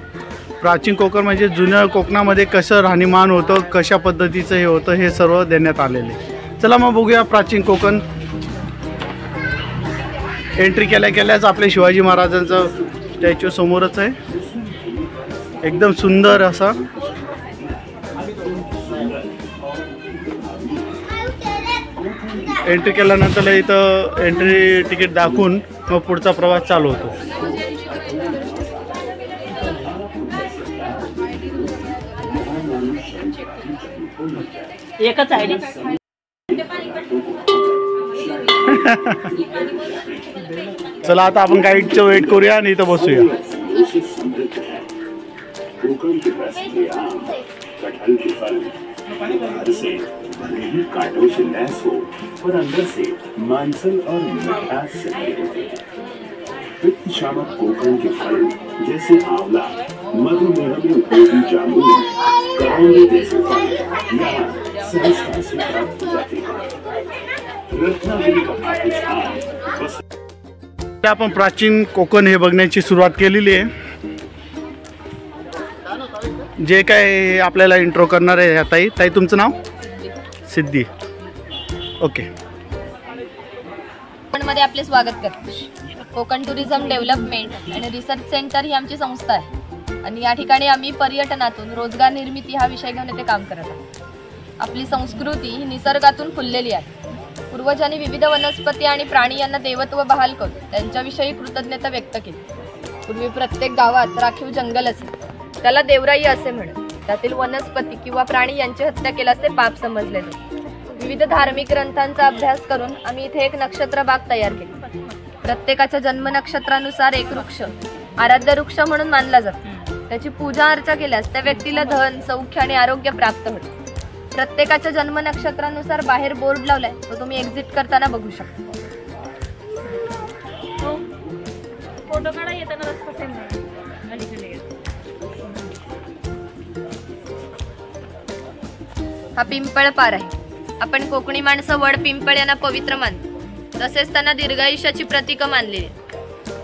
प्राचीन कोकण म्हणजे जुन्या कोकणामध्ये कसं राहणीमान होतं, कशा पद्धतीचं हे होतं, हे सर्व देण्यात आलेले आहे। चला मग बघूया प्राचीन कोकण। एंट्री केल्या केल्याच आपले शिवाजी महाराजांचं स्टॅच्यू समोरच आहे, एकदम सुंदर असा। एंट्री केल्यानंतर इथं एंट्री तिकीट दाखवून मग पुढचा प्रवास चालू होतो। एकच आहे चला आता आपण गाईडचं वेट करूया आणि इथं बसूया। भले ही कांटों से लैस हो पर अंदर से मांसल और मिठास से भरे होते हैं। पित्त शामक कोकण के फल जैसे आंवला, मधुमेह में उपयोगी जामुन, करौंदे जैसे फल यहाँ सहजता से प्राप्त हो जाते हैं। रत्नागिरी का हाथी आम बस आपण प्राचीन कोकण हे बघण्याची सुरुवात केलेली आहे। जे काय आपल्याला इंट्रो करणार आहे ताई, ताई तुमचं नाव? सिद्धी, ओके। मध्ये आपले स्वागत करते। कोकण टुरिझम डेव्हलपमेंट आणि रिसर्च सेंटर ही आमची संस्था आहे आणि या ठिकाणी आम्ही पर्यटनातून रोजगार निर्मिती हा विषय घेऊन इथे काम करत आहोत। आपली संस्कृती ही निसर्गातून फुललेली आहे। पूर्वजांनी विविध वनस्पती आणि प्राणी यांना देवत्व बहाल करून त्यांच्याविषयी कृतज्ञता व्यक्त केली। पूर्वी प्रत्येक गावात राखीव जंगल असे, त्याला देवराई असे म्हणत। त्यातील वनस्पती किंवा प्राणी यांची हत्या केल्यास ते पाप समजले जाते. विविध धार्मिक ग्रंथांचा अभ्यास करून आम्ही इथे एक नक्षत्र बाग तयार केली. प्रत्येकाच्या जन्म नक्षत्रानुसार एक वृक्ष आराध्य वृक्ष म्हणून मानला जातो. त्याची पूजा अर्चा केल्यास त्या व्यक्तीला धन, सौख्य आणि आरोग्य प्राप्त होते. प्रत्येकाच्या जन्म नक्षत्रानुसार बाहेर बोर्ड लावलाय, तो तुम्ही एक्झिट करताना बघू शकता. फोटो काढा येताना रस्ता सेम अलीकडे. हा पिंपळ पार आहे. आपण कोकणी माणसं वड, पिंपळ यांना पवित्र मानतो. तसेच त्यांना दीर्घायुष्याची प्रतीक मानलेली.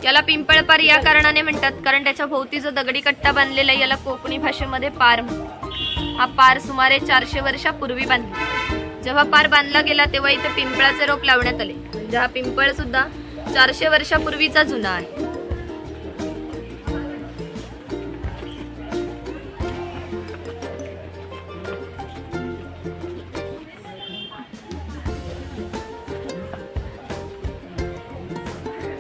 याला पिंपळपार या कारणाने म्हणतात कारण त्याच्या भोवती जो दगडी कट्टा बांधलेला आहे याला कोकणी भाषेमध्ये पार म्हणतात. हा पार सुमारे 400 वर्षापूर्वी बांधला. जेव्हा पार बांधला गेला तेव्हा इथे पिंपळाचे रोप लावण्यात आले. म्हणजे हा पिंपळ सुद्धा 400 वर्षापूर्वीचा जुना आहे.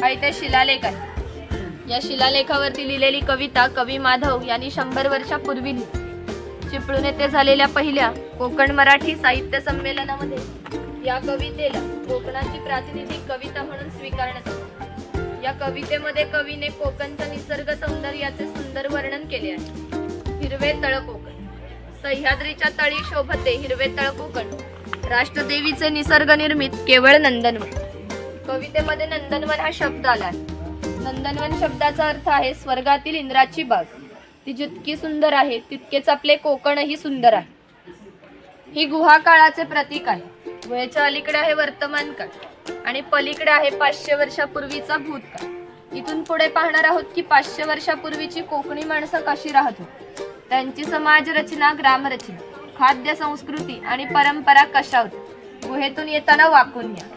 हा इथे शिलालेख आहे. या शिलालेखावरती लिहिलेली कविता कवी माधव यांनी 100 वर्षापूर्वी लिहिली. चिपळूण येथे झालेल्या पहिल्या कोकण मराठी साहित्य संमेलनामध्ये या कवितेला कोकणाची प्रातिनिधिक कविता म्हणून स्वीकारण्यात आली. या कवितेमध्ये कवीने कोकणच्या निसर्ग सौंदर्याचे सुंदर वर्णन केले आहे. हिरवे तळ कोकण, सह्याद्रीच्या तळी शोभते हिरवे तळ कोकण, राष्ट्रदेवीचे निसर्ग निर्मित केवळ नंदनवन. कवितेमध्ये नंदनवन हा शब्द आला आहे. नंदनवन शब्दाचा अर्थ आहे स्वर्गातील इंद्राची बाग. ती जितकी सुंदर आहे तितकेच आपले कोकणही सुंदर आहे. ही गुहा काळाचे प्रतीक आहे. गुहेच्या अलीकडे आहे वर्तमान काळ आणि पलीकडे आहे 500 वर्षापूर्वीचा भूतकाळ. इथून पुढे पाहणार आहोत की 500 वर्षापूर्वीची कोकणी माणसं कशी राहत होती, त्यांची समाज रचना, ग्रामरचना, खाद्य संस्कृती आणि परंपरा कशा होत्या. गुहेतून येताना वाकून या.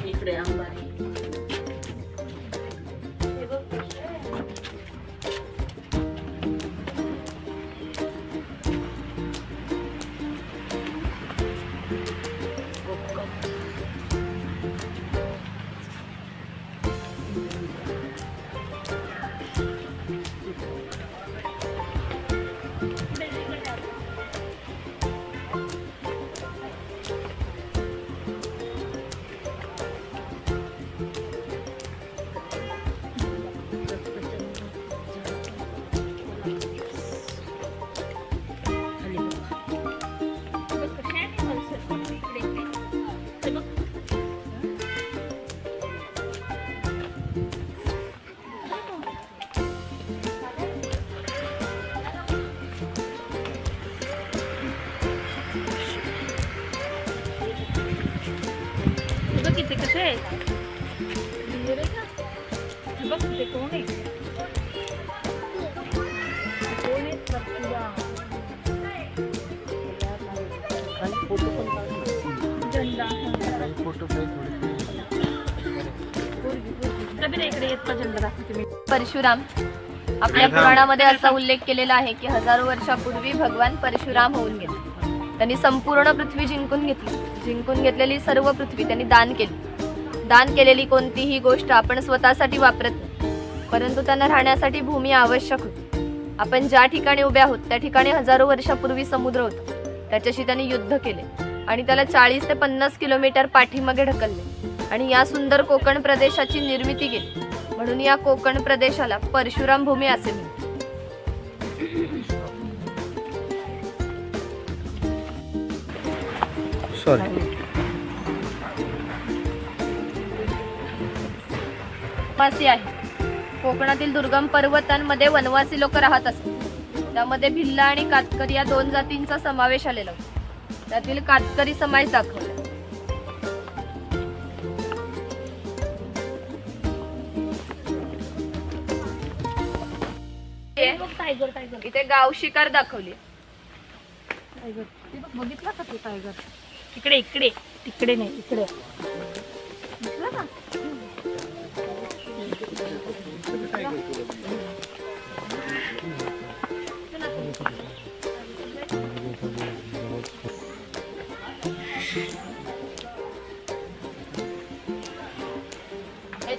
इकडे अंबारी. किती कसे आहेत बघ ते कोण आहे. परशुराम. आपल्या पुराणामध्ये असा उल्लेख केलेला आहे की हजारो वर्षापूर्वी भगवान परशुराम होऊन गेले. त्यांनी संपूर्ण पृथ्वी जिंकून घेतली. जिंकून घेतलेली सर्व पृथ्वी त्यांनी दान केली. दान केलेली कोणतीही गोष्ट आपण स्वतःसाठी वापरत नाही, परंतु त्यांना राहण्यासाठी भूमी आवश्यक होती. आपण ज्या ठिकाणी उभे आहोत त्या ठिकाणी हजारो वर्षापूर्वी समुद्र होता. त्याच्याशी त्यांनी युद्ध केले आणि त्याला 40 ते 50 किलोमीटर पाठीमागे ढकलले आणि या सुंदर कोकण प्रदेशाची निर्मिती केली. म्हणून या कोकण प्रदेशाला परशुराम भूमी असे म्हणतात. वनवासी आहे. कोकणातील दुर्गम पर्वतांमध्ये वनवासी लोक राहत असतात. त्यामध्ये भिल्ला आणि कातकरी या 2 जातींचा समावेश आलेला होता. त्यातील कातकरी समाज दाखवला. इथे गाव शिकार दाखवली. बघितला का तू टायगर? इकडे इकडे तिकडे नाही इकडे.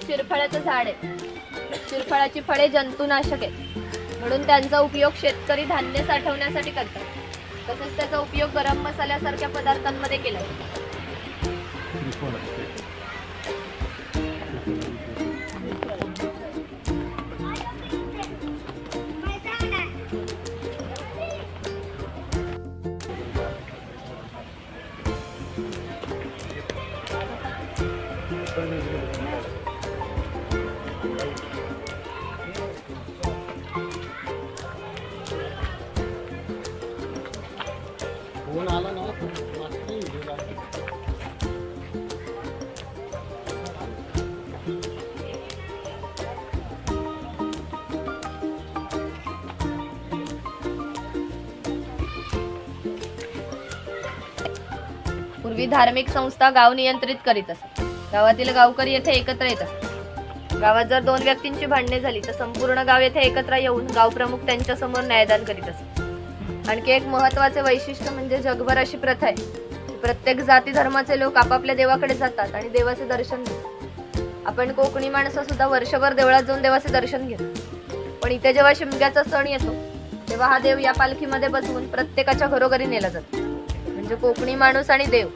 चिरफळाचं झाड आहे. चिरफळाची फळे जंतुनाशक आहेत, म्हणून त्यांचा उपयोग शेतकरी धान्य साठवण्यासाठी करतात. तसेच त्याचा उपयोग गरम मसाल्यासारख्या पदार्थांमध्ये केला जातो. पूर्वी धार्मिक संस्था गाव नियंत्रित करीत असत. गावातील गावकरी येथे एकत्र येत असत. गावात जर दोन व्यक्तींची भांडणे झाली तर संपूर्ण गाव येथे एकत्र येऊन गावप्रमुख त्यांच्या समोर न्यायदान करीत असत. आणखी एक महत्त्वाचे वैशिष्ट्य म्हणजे जगभर अशी प्रथा आहे, प्रत्येक जाती धर्माचे लोक आपापल्या देवाकडे जातात आणि देवाचे दर्शन घेतात. आपण कोकणी माणसं सुद्धा वर्षभर देवळात जाऊन देवाचे दर्शन घेतो. पण इथे जेव्हा शिमग्याचा सण येतो तेव्हा हा देव या पालखीमध्ये बसवून प्रत्येकाच्या घरोघरी नेला जातो. म्हणजे कोकणी माणूस आणि देव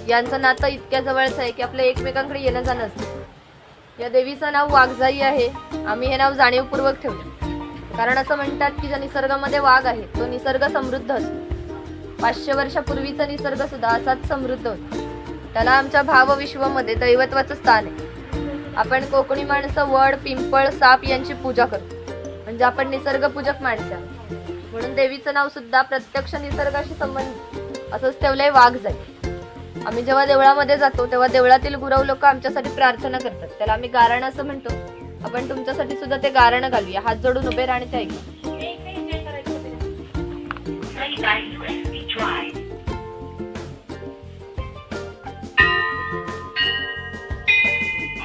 यांचं नातं इतक्या जवळचं आहे की आपलं एकमेकांकडे येणं जाणं असतं. या देवीचं नाव वाघजाई आहे. आम्ही हे नाव जाणीवपूर्वक ठेवलं, कारण असं म्हणतात की ज्या निसर्गामध्ये वाघ आहे तो निसर्ग समृद्ध असतो. 500 वर्षापूर्वीचा निसर्ग सुद्धा असाच समृद्ध होता. त्याला आमच्या भावविश्वामध्ये दैवत्वाचं स्थान आहे. आपण कोकणी माणसं वड, पिंपळ, साप यांची पूजा करतो, म्हणजे आपण निसर्गपूजक माणसं आहोत. म्हणून देवीचं नाव सुद्धा प्रत्यक्ष निसर्गाशी संबंधित असंच ठेवलंय वाघजाई. आम्ही जेव्हा देवळामध्ये जातो तेव्हा देवळातील गुरव लोक आमच्यासाठी प्रार्थना करतात, त्याला आम्ही गारण असं म्हणतो. आपण तुमच्यासाठी सुद्धा ते गारण घालूया. हात जोडून उभे राहणे ते ऐका.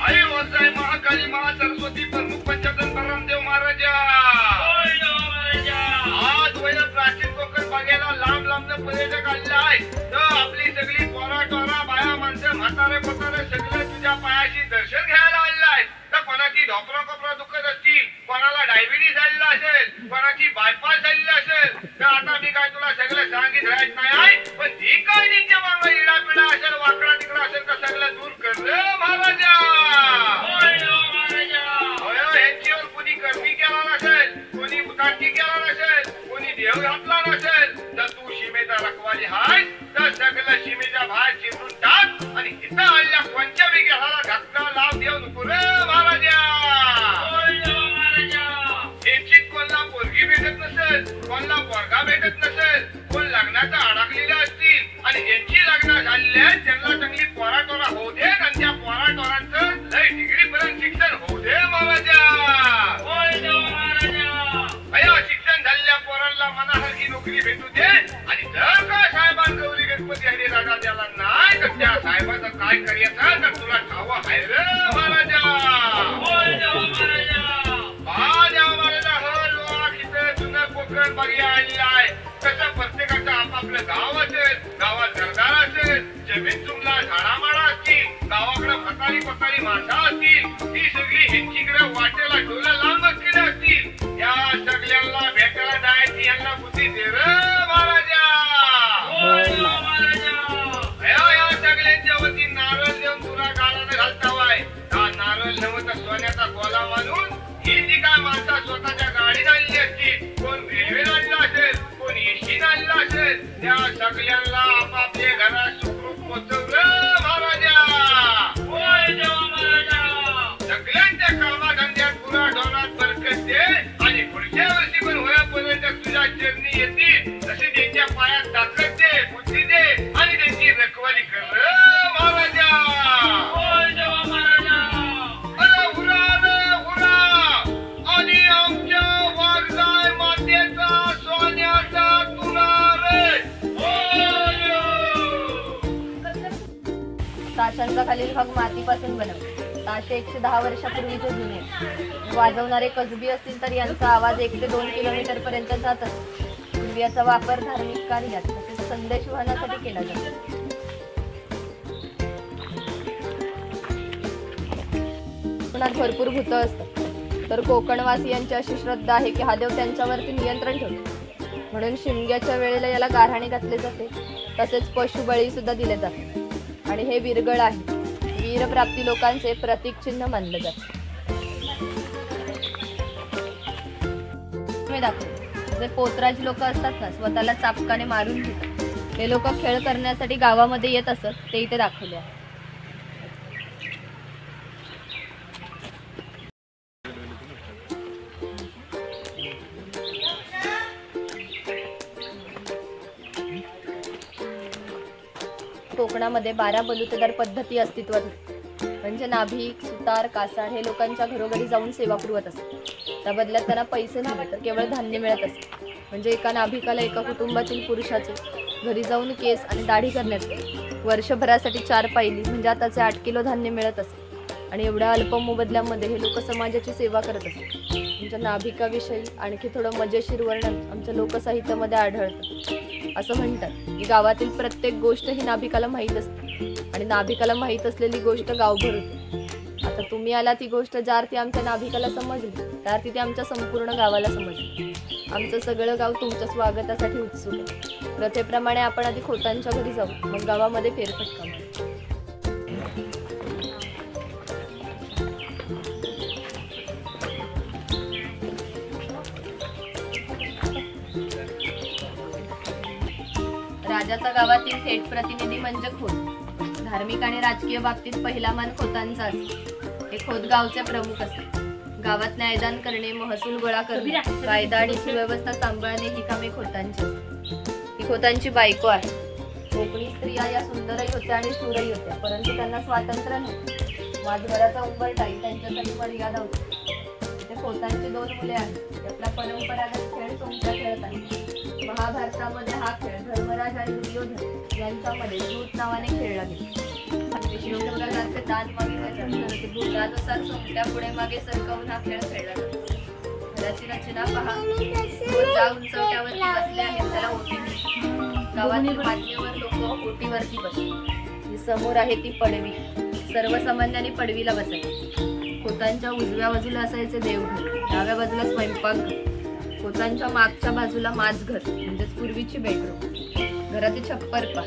आई वरजाई महाकाली महासरस्वती प्रमुख पंचतन परमदेव महाराजा. आज वैर प्राचीन कोकण बघायला लांब लांब पर्यटक आलेले आहेत. तर आपली सगळी पोरा टोरा बाया माणसं म्हातारे पोतारे सगळे तुझ्या पायाशी दर्शन घ्यायला आलेले आहेत. तर कोणाची ढोपरा कोपरा दुखत असतील, कोणाला डायबिटीस झालेला असेल, कोणाची बायपास झालेली असेल, तर आता मी काय तुला सगळं सांगित राहत नाही आहे. पण जी काय त्यांच्या मागं इडा पिडा असेल, वाकडा तिकडा असेल तर सगळं दूर कर रे महाराजा. ह्यांच्यावर कोणी कर्मी केला नसेल, कोणी उतारकी केला नसेल, कोणी देव घातला नसेल, तर तू सीमेचा रखवाली हाय. तर सगळं सीमेच्या बाहेर चिरून टाक आणि इथं आलेल्या कोणत्या विग्रहाला धक्का लाव देऊ नको रे महाराजा. यांची कोणला पोरगी भेटत नसेल, कोणला पोरगा भेटत नसेल, कोण लग्नाचा अडकलेले असतील आणि यांची लग्न झालेली आहेत त्यांना चांगली पोराटोरा होऊ दे आणि त्या पोराटोरांचं लय डिग्री पर्यंत शिक्षण होऊ दे महाराजा. शिक्षण झालेल्या पोरांना मनासारखी नोकरी भेटू दे. आणि जर का साहेबांना गौरी गणपती हरी राजा द्याला नाही तर त्या साहेबाचं काय करायचं तर तुला ठाव आहे रे महाराजा. कोकण बघायला आलेला आहे. तसं प्रत्येकाचं आपापलं गाव असेल, गावात घरदार असेल, जमीन जुमला झाडामाडा असतील, गावाकडे म्हातारी पतारी माणसं असतील, ती सगळी ह्यांचीकडे वाटेला डोला लांब असलेली असतील. या सगळ्यांना भेटायला जायची यांना बुद्धी दे रे महाराजा. या सगळ्यांच्या वती नारळ देऊन तुला गाळानं घालता वाय. नारळ नव्हता सोन्याचा गोला मानून ही जी काय माणसं स्वतःच्या गाडीत आलेली असतील, कोण रेल्वेला आणला असेल, कोण एसटीनं आणला असेल, त्या सगळ्यांना आपापल्या घरात सुखरूप पोहोचवलं महाराजा. सगळ्यांच्या कामाधंद्यात पुरा डोलात बरकत दे आणि पुढच्या वर्षी पण होयापर्यंत तुझ्या चरणी येतील तशी त्यांच्या पायात ताकद दे, बुद्धी दे आणि त्यांची रखवाली कर महाराजा. आणि आमच्या वाघजाई मातेचा सोन्याचा तुला रे. ताशांचा खालील भाग मातीपासून बनवतो. ताशे 110 वर्षापूर्वीचे जुने. वाजवणारे कसबी असतील तर यांचा आवाज 1 ते 2 किलोमीटर पर्यंत जात असतो. पूर्वी याचा वापर धार्मिक कार्यात तसेच संदेश वहनासाठी केला जातो. कोकणात भरपूर भूतं असतात, तर कोकणवासियांची अशी श्रद्धा आहे की हा देव त्यांच्यावरती नियंत्रण ठेवतो. म्हणून शिमग्याच्या वेळेला याला गारहाणे घातले जाते. तसेच पशुबळी सुद्धा दिले जाते. आणि हे वीरगळ आहे. वीरप्राप्ती लोकांचे प्रतीक चिन्ह मानले जाते. जे पोतराज लोक असतात ना, स्वतःला चापकाने मारून घेतात, ते लोक खेळ करण्यासाठी गावामध्ये येत असत, ते इथे दाखवले आहे. कोकणामध्ये 12 बलुतेदार पद्धती अस्तित्वात होती. म्हणजे नाभिक, सुतार, कासाड हे लोकांच्या घरोघरी जाऊन सेवा पुरवत असत. त्या बदल्यात त्यांना पैसे नव्हे तर केवळ धान्य मिळत असत. म्हणजे एका नाभिकाला एका कुटुंबातील पुरुषाचे घरी जाऊन केस आणि दाढी करण्याचे वर्षभरासाठी 4 पायली म्हणजे आताचे 8 किलो धान्य मिळत असे. आणि एवढ्या अल्प मोबदल्यामध्ये हे लोक समाजाची सेवा करत असत. आमच्या नाभिकाविषयी आणखी थोडं मजेशीर वर्णन आमच्या लोकसाहित्यामध्ये आढळतं. असं म्हणतात की गावातील प्रत्येक गोष्ट ही नाभिकाला माहीत असते आणि नाभिकाला माहीत असलेली गोष्ट गावभर होते. आता तुम्ही आला ती गोष्ट ज्या अर्थी आमच्या नाभिकाला समजली त्या अर्थी ती आमच्या संपूर्ण गावाला समजली. आमचं सगळं गाव तुमच्या स्वागतासाठी उत्सुक आहे. प्रथेप्रमाणे आपण आधी खोतांच्या घरी जाऊ, मग गावामध्ये फेरफटका मारू. राजाचा गावातील थेट प्रतिनिधी म्हणजे खोत. धार्मिक आणि राजकीय बाबतीत पहिला मान खोतांचा असतो. हे खोत गावचे प्रमुख असते. गावात न्यायदान करणे, महसूल गोळा करणे, कायदा आणि सुव्यवस्था सांभाळणे ही कामे खोतांची असतात. ही खोतांची बायको आहे. कोकणी स्त्रिया या सुंदरही होत्या आणि शूरही होत्या, परंतु त्यांना स्वातंत्र्य नव्हते. माझघराचा उंबरठाई त्यांच्यासाठी मर्यादा होती. इथे खोतांची 2 मुले आहेत. आपला परंपरागत खेळ सोंगट्या खेळत आहेत. महाभारतामध्ये हा खेळ धर्मराज आणि दुर्योधन यांच्यामध्ये दूत नावाने खेळला गेला. शिवप्रकाराचे दान मागितल्यानंतर भूतानुसार सोंगट्या पुढे मागे सरकवून हा खेळ खेळला जातो. घराची रचना पहा. ज्या उंचवट्यावरती बसले आहेत त्याला ओटी म्हणतात. गावातील मान्यवर लोक ओटीवरती बसतात. जी समोर आहे ती पडवी. सर्वसामान्यांनी पडवीला बसायचे. खोतांच्या उजव्या बाजूला असायचे देवघर, डाव्या बाजूला स्वयंपाकघर. खोतांच्या मागच्या बाजूला माझघर म्हणजेच पूर्वीची बेडरूम. घराचे छप्पर पहा.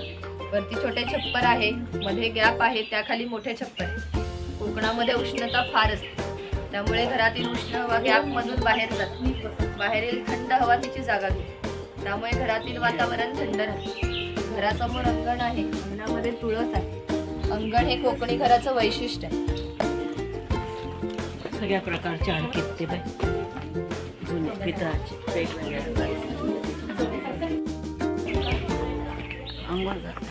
वरती छोटे छप्पर आहे, मध्ये गॅप आहे, त्याखाली मोठे छप्पर आहे. कोकणामध्ये उष्णता फार असते, त्यामुळे घरातील उष्ण हवा गॅप मधून बाहेर जाते. बाहेरील थंड हवा तिची जागा घेते, त्यामुळे घरातील वातावरण थंड राहते. घरासमोर अंगण आहे, अंगणामध्ये तुळस आहे. अंगण हे कोकणी घराचं वैशिष्ट्य आहे. सगळ्या प्रकारचे आणखी ते पितळाचे वेगवेगळ्या अंघोळ करताय.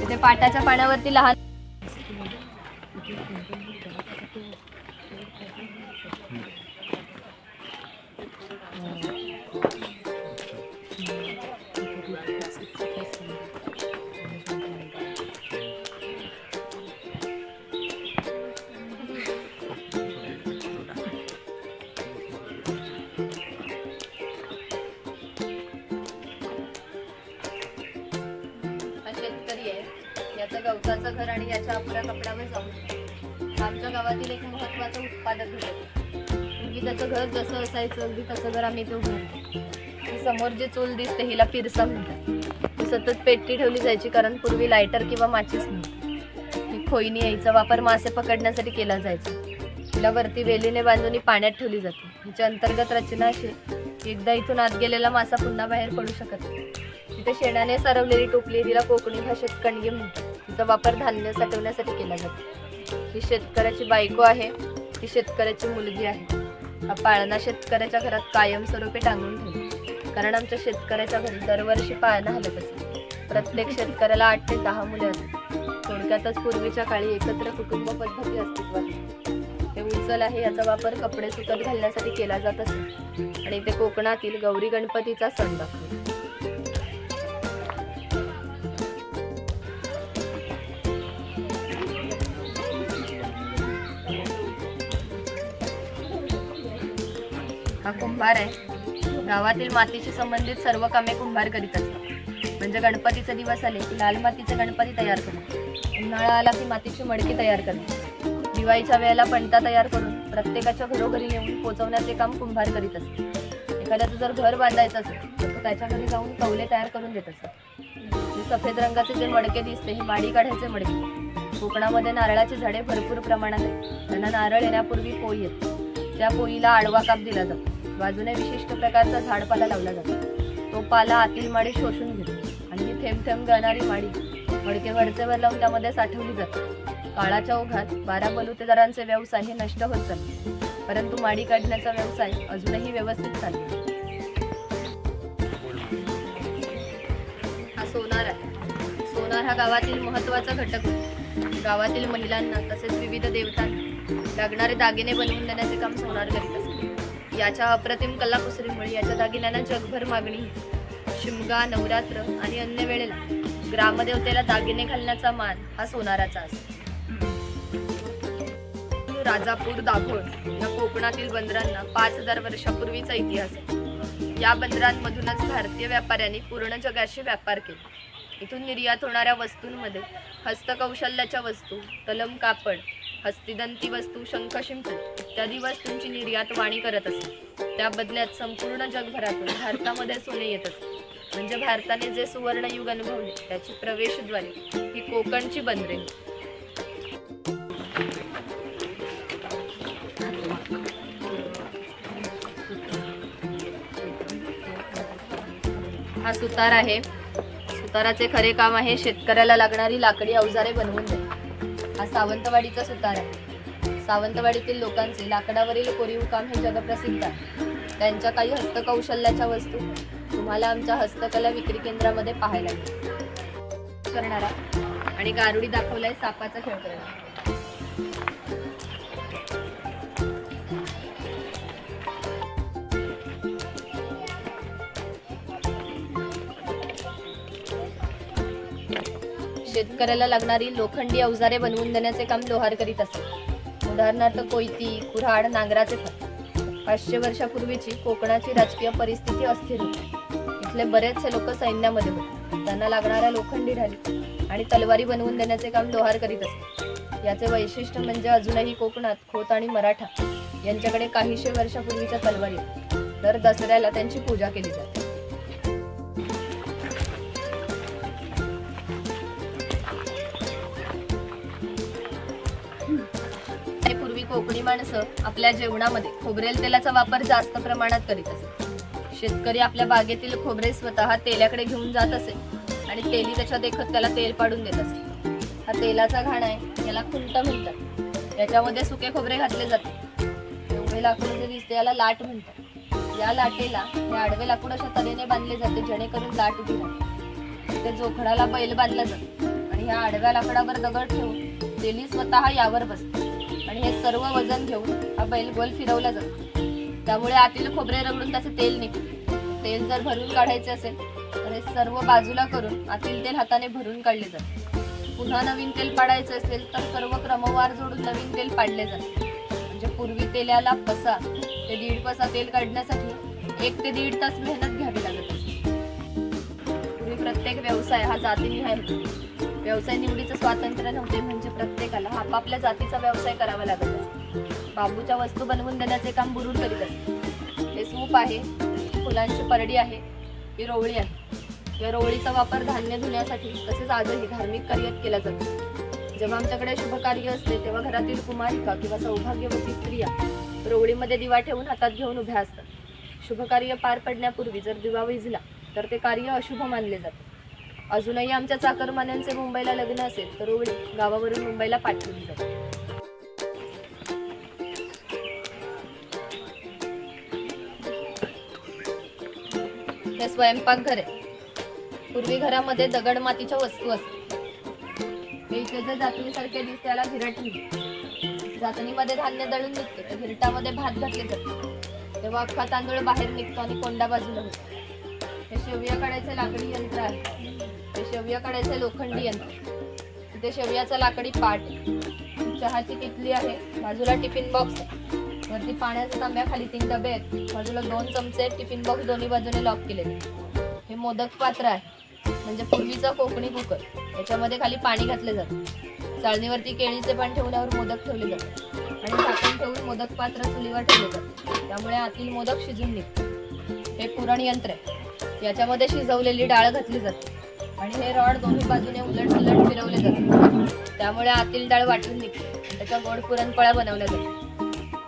इथे पाटाच्या पाण्यावरती लहान गवताचं घर आणि याच्या अपुऱ्या कपड्यावर जाऊन आमच्या गावातील एक महत्वाचं उत्पादक घडत. पूर्वी त्याचं घर जसं असायचं अगदी तसं घर आम्ही तो घर. समोर जी चूल दिसते हिला पिरसा म्हणतात. ती सतत पेटती ठेवली जायची कारण पूर्वी लायटर किंवा माचीस नव्हती. ही खोईनी यायचा वापर मासे पकडण्यासाठी केला जायचा. तिला वरती वेलीने बांधून पाण्यात ठेवली जाते. हिची अंतर्गत रचना अशी की एकदा इथून आत गेलेला मासा पुन्हा बाहेर पडू शकत नाही. तिथे शेणाने सरवलेली टोपली, तिला कोकणी भाषेत कणगी म्हणतात. तिचा वापर धान्य साठवण्यासाठी केला जातो. ही शेतकऱ्याची बायको आहे, ती शेतकऱ्याची मुलगी आहे. हा पाळणा शेतकऱ्याच्या घरात कायमस्वरूपी टांगून ठेवतो, कारण आमच्या शेतकऱ्याच्या घरी दरवर्षी पाळणा हलत असते. प्रत्येक शेतकऱ्याला 8 ते 10 मुले असतात. थोडक्यातच पूर्वीच्या काळी एकत्र कुटुंब पद्धती अस्तित्वात. हे उचल आहे, याचा वापर कपडे सुकत घालण्यासाठी केला जात असे आणि ते कोकणातील गौरी गणपतीचा सण दाखवतो. हा कुंभार आहे. गावातील मातीशी संबंधित सर्व कामे कुंभार करीत असतात. म्हणजे गणपतीचे दिवस आले की लाल मातीचे गणपती तयार करणे, उन्हाळा आला की मातीची मडकी तयार करणे, दिवाळीच्या वेळेला पणता तयार करून प्रत्येकाच्या घरोघरी नेऊन पोचवण्याचे काम कुंभार करीत असते. एखाद्याचं जर घर बांधायचं असेल तर तो त्याच्या घरी जाऊन कौले तयार करून देत असतात. सफेद रंगाचे जे मडके दिसते हे माडी काढायचे मडके. कोकणामध्ये नारळाची झाडे भरपूर प्रमाणात आहेत. त्यांना नारळ येण्यापूर्वी पोळी येते. त्या पोळीला आडवा काप दिला जातो. बाजूने विशिष्ट प्रकारचा झाडपाला लावला जातो. तो पाला आतील माडी शोषून घेतो आणि ही थेंब थेंब गळणारी माडी मडके वरचेवर लावून त्यामध्ये साठवली जाते. काळाच्या ओघात 12 बलुतेदारांचे व्यवसाय हे नष्ट होत चालले, परंतु माडी काढण्याचा व्यवसाय अजूनही व्यवस्थित चालतो. हा सोनार आहे. सोनार हा गावातील महत्त्वाचा घटक आहे. गावातील महिलांना तसेच विविध देवतांना लागणारे दागिने बनवून देण्याचे काम सोनार करीत असते. याच्या अप्रतिम कलाकुसरीमुळे याच्या दागिन्यांना जगभर मागणी. शिमगा, नवरात्र आणि अन्य वेळेला ग्रामदेवतेला दागिने घालण्याचा मान हा सोनाराचा असतो. राजापूर, दाभोळ या कोकणातील बंदरांना 5000 वर्षापूर्वीचा इतिहास आहे. या बंदरांमधूनच भारतीय व्यापाऱ्यांनी पूर्ण जगाशी व्यापार केला. इथून निर्यात होणाऱ्या वस्तूंमध्ये हस्तकौशल्याच्या वस्तू, तलम कापड, हस्तिदंती वस्तू, शंख शिंपले इत्यादी वस्तूंची निर्यात वाणी करत असते. त्या बदल्यात संपूर्ण जगभरातून भारतामध्ये सोने येत असते. म्हणजे भारताने जे सुवर्णयुग अनुभवले त्याची प्रवेशद्वारे ही कोकणची बंदरे. हा सुतार आहे. सुताराचे खरे काम आहे शेतकऱ्याला लागणारी लाकडी अवजारे बनवून देणे. हा सावंतवाडीचा सुतार आहे. सावंतवाडीतील लोकांचे लाकडावरील कोरीव काम हे जगप्रसिद्ध आहे. त्यांच्या काही हस्तकौशल्याच्या वस्तू तुम्हाला आमच्या हस्तकला विक्री केंद्रामध्ये पाहायला मिळेल. करणारा आणि गारुडी दाखवलाय सापाचा खेळ करणारा. शेतकऱ्याला लागणारी लोखंडी अवजारे बनवून देण्याचे काम लोहार करीत असतात. उदाहरणार्थ कोयती, कुऱ्हाड, नांगराचे फळ. 500 वर्षापूर्वीची कोकणाची राजकीय परिस्थिती अस्थिर होती. इथले बरेचसे लोक सैन्यामध्ये होते. त्यांना लागणाऱ्या लोखंडी ढाली आणि तलवारी बनवून देण्याचे काम लोहार करीत असतात. याचे वैशिष्ट्य म्हणजे अजूनही कोकणात खोत आणि मराठा यांच्याकडे काहीशे वर्षापूर्वीच्या तलवारी आहेत. दर दसऱ्याला त्यांची पूजा केली जाते. पूर्वी कोकणी माणसं आपल्या जेवणामध्ये खोबरेल तेलाचा वापर जास्त प्रमाणात करीत असत. शेतकरी आपल्या बागेतील खोबरे स्वतः तेल्याकडे घेऊन जात असे आणि तेली त्याच्या देखत त्याला तेल पाडून देत असे. हा तेलाचा घाण आहे, याला खुंट म्हणतात. याच्यामध्ये सुके खोबरे घातले जाते. एवढे लाकूड जे दिसते याला लाट म्हणतात. या लाटेला हे आडवे लाकूड अशा तऱ्हेने बांधले जाते जेणेकरून लाट उभी राहते. ते जोखडाला बैल बांधला जातो आणि ह्या आडव्या लाकडावर दगड ठेवून तेली स्वतः यावर बसते आणि हे सर्व वजन घेऊन हा बैल गोल फिरवला जातो. त्यामुळे आतील खोबरे रगडून त्याचे तेल निघते. तेल जर भरून काढायचे असेल तर हे सर्व बाजूला करून आतील तेल हाताने भरून काढले जाते. पुन्हा नवीन तेल पाडायचे असेल तर सर्व क्रमवार जोडून नवीन तेल पाडले जाते. म्हणजे पूर्वी तेल्याला पसा ते 1.5 पसा तेल काढण्यासाठी 1 ते 1.5 तास मेहनत घ्यावी लागत असते. पूर्वी प्रत्येक व्यवसाय हा जातीनिहाय होता. व्यवसाय निवडीचं स्वातंत्र्य नव्हते. म्हणजे प्रत्येकाला आपापल्या जातीचा व्यवसाय करावा लागत असे. बांबूच्या वस्तू बनवून देण्याचे काम बुरुड करीत असते. हे सूप आहे, फुलांची परडी आहे, ही रोवळी आहे. या रोवळीचा वापर धान्य धुण्यासाठी तसेच आजही धार्मिक कार्यात केला जातो. जेव्हा आमच्याकडे शुभ कार्य असते तेव्हा घरातील कुमारिका किंवा सौभाग्यवती स्त्रिया रोवळीमध्ये दिवा ठेवून हातात घेऊन उभ्या असतात. शुभ कार्य पार पडण्यापूर्वी जर दिवा विझला तर ते कार्य अशुभ मानले जाते. अजूनही आमच्या चाकरमान्यांचे मुंबईला लग्न असेल तर रोवळी गावावरून मुंबईला पाठवली जाते. हे स्वयंपाकघर आहे. पूर्वी घरामध्ये दगड मातीच्या वस्तू असतात. इथे जे जातणीसारखे दिसते त्याला घिरट म्हणतात. जातणीमध्ये धान्य दळून निघते तर घिरटामध्ये भात घातले जाते. तेव्हा अख्खा तांदूळ बाहेर निघतो आणि कोंडा बाजूला होतो. हे शेवया काढायचे लाकडी यंत्र आहे. हे शेवया काढायचे लोखंडी यंत्र. इथे शेवयाचा लाकडी पाट, चहाची किटली आहे, बाजूला टिफिन बॉक्स आहे, वरती पाण्याच्या तांब्याखाली 3 डबे आहेत, बाजूला 2 चमचे, टिफिन बॉक्स दोन्ही बाजूने लॉक केले. हे मोदक पात्र आहे. म्हणजे पूर्वीचं कोकणी कुकर. याच्यामध्ये खाली पाणी घातले जातं, चाळणीवरती केळीचे पान ठेवल्यावर मोदक ठेवले जातात आणि झाकण ठेवून मोदक पात्र चुलीवर ठेवले जातात, त्यामुळे आतील मोदक शिजून निघते. हे पुरण यंत्र आहे, याच्यामध्ये शिजवलेली डाळ घातली जाते आणि हे रॉड दोन्ही बाजूने उलट सुलट फिरवले जातात, त्यामुळे आतील डाळ वाटून निघते. त्याच्या गोड पुरणपोळ्या बनवल्या जातात.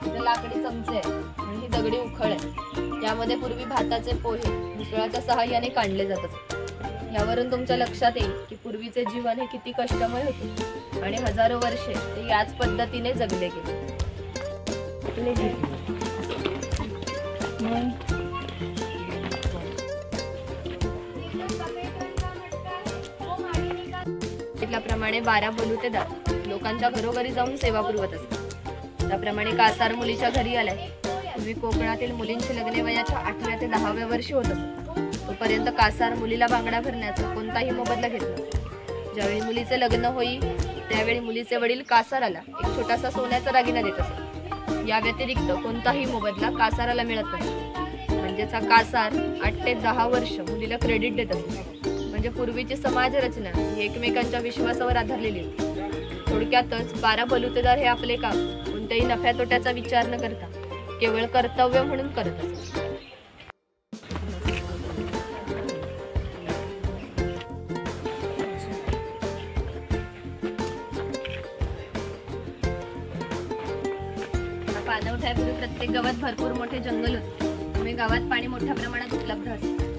इथे लाकडी चमचे आहे आणि ही दगडी उखळ आहे, यामध्ये पूर्वी भाताचे पोहे मुसळाच्या सहाय्याने काढले जातात. यावरून तुमच्या लक्षात येईल की पूर्वीचे जीवन हे किती कष्टमय होते आणि हजारो वर्षे ते याच पद्धतीने जगले गेले. प्रमाणे 12 बलुतेदार लोकांच्या घरोघरी जाऊन सेवा पुरवत असतात. त्याप्रमाणे कासार मुलीच्या घरी आल्या. पूर्वी कोकणातील मुलींची लग्ने वयाच्या 8व्या ते 10व्या वर्षी होत असत. तोपर्यंत कासार मुलीला बांगडा भरण्याचा कोणताही मोबदला घेत नसत. ज्यावेळी मुलीचे लग्न होई त्यावेळी मुलीचे वडील कासाराला एक छोटासा सोन्याचा दागिना देत असत. या व्यतिरिक्त कोणताही मोबदला कासाराला मिळत नाही. म्हणजेच कासार 8 ते 10 वर्ष मुलीला क्रेडिट देत असत. म्हणजे पूर्वीची समाज रचना ही एकमेकांच्या विश्वासावर आधारलेली होती. थोडक्यातच 12 बलुतेदार हे आपले काम कोणत्याही नफ्या तोट्याचा विचार न करता केवळ कर्तव्य म्हणून करत असत. पाणवठ्यापूर्वी प्रत्येक गावात भरपूर मोठे जंगल होते, त्यामुळे गावात पाणी मोठ्या प्रमाणात उपलब्ध असते.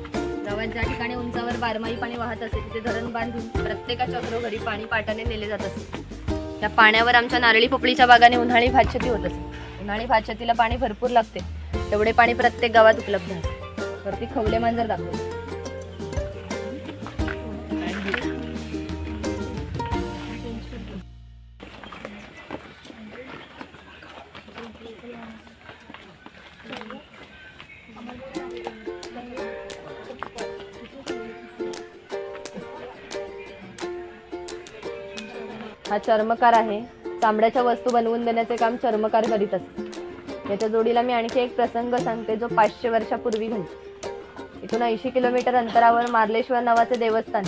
गावात ज्या ठिकाणी उंचावर 12माही पाणी वाहत असे तिथे धरण बांधून प्रत्येकाच्या घरोघरी पाणी पाटाने नेले जात असे. त्या पाण्यावर आमच्या नारळी पोपळीच्या बागाने उन्हाळी भातशेती होत असे. उन्हाळी भातशेतीला पाणी भरपूर लागते, तेवढे पाणी प्रत्येक गावात उपलब्ध असते. वरती खवले मांजर दाखवले. हा चर्मकार आहे. चामड्याच्या वस्तू बनवून देण्याचे काम चर्मकार करीत असतात. याच्या जोडीला मी आणखी एक प्रसंग सांगते जो 500 वर्षापूर्वी घडला. इथून 80 किलोमीटर अंतरावर मार्लेश्वर नावाचे देवस्थान.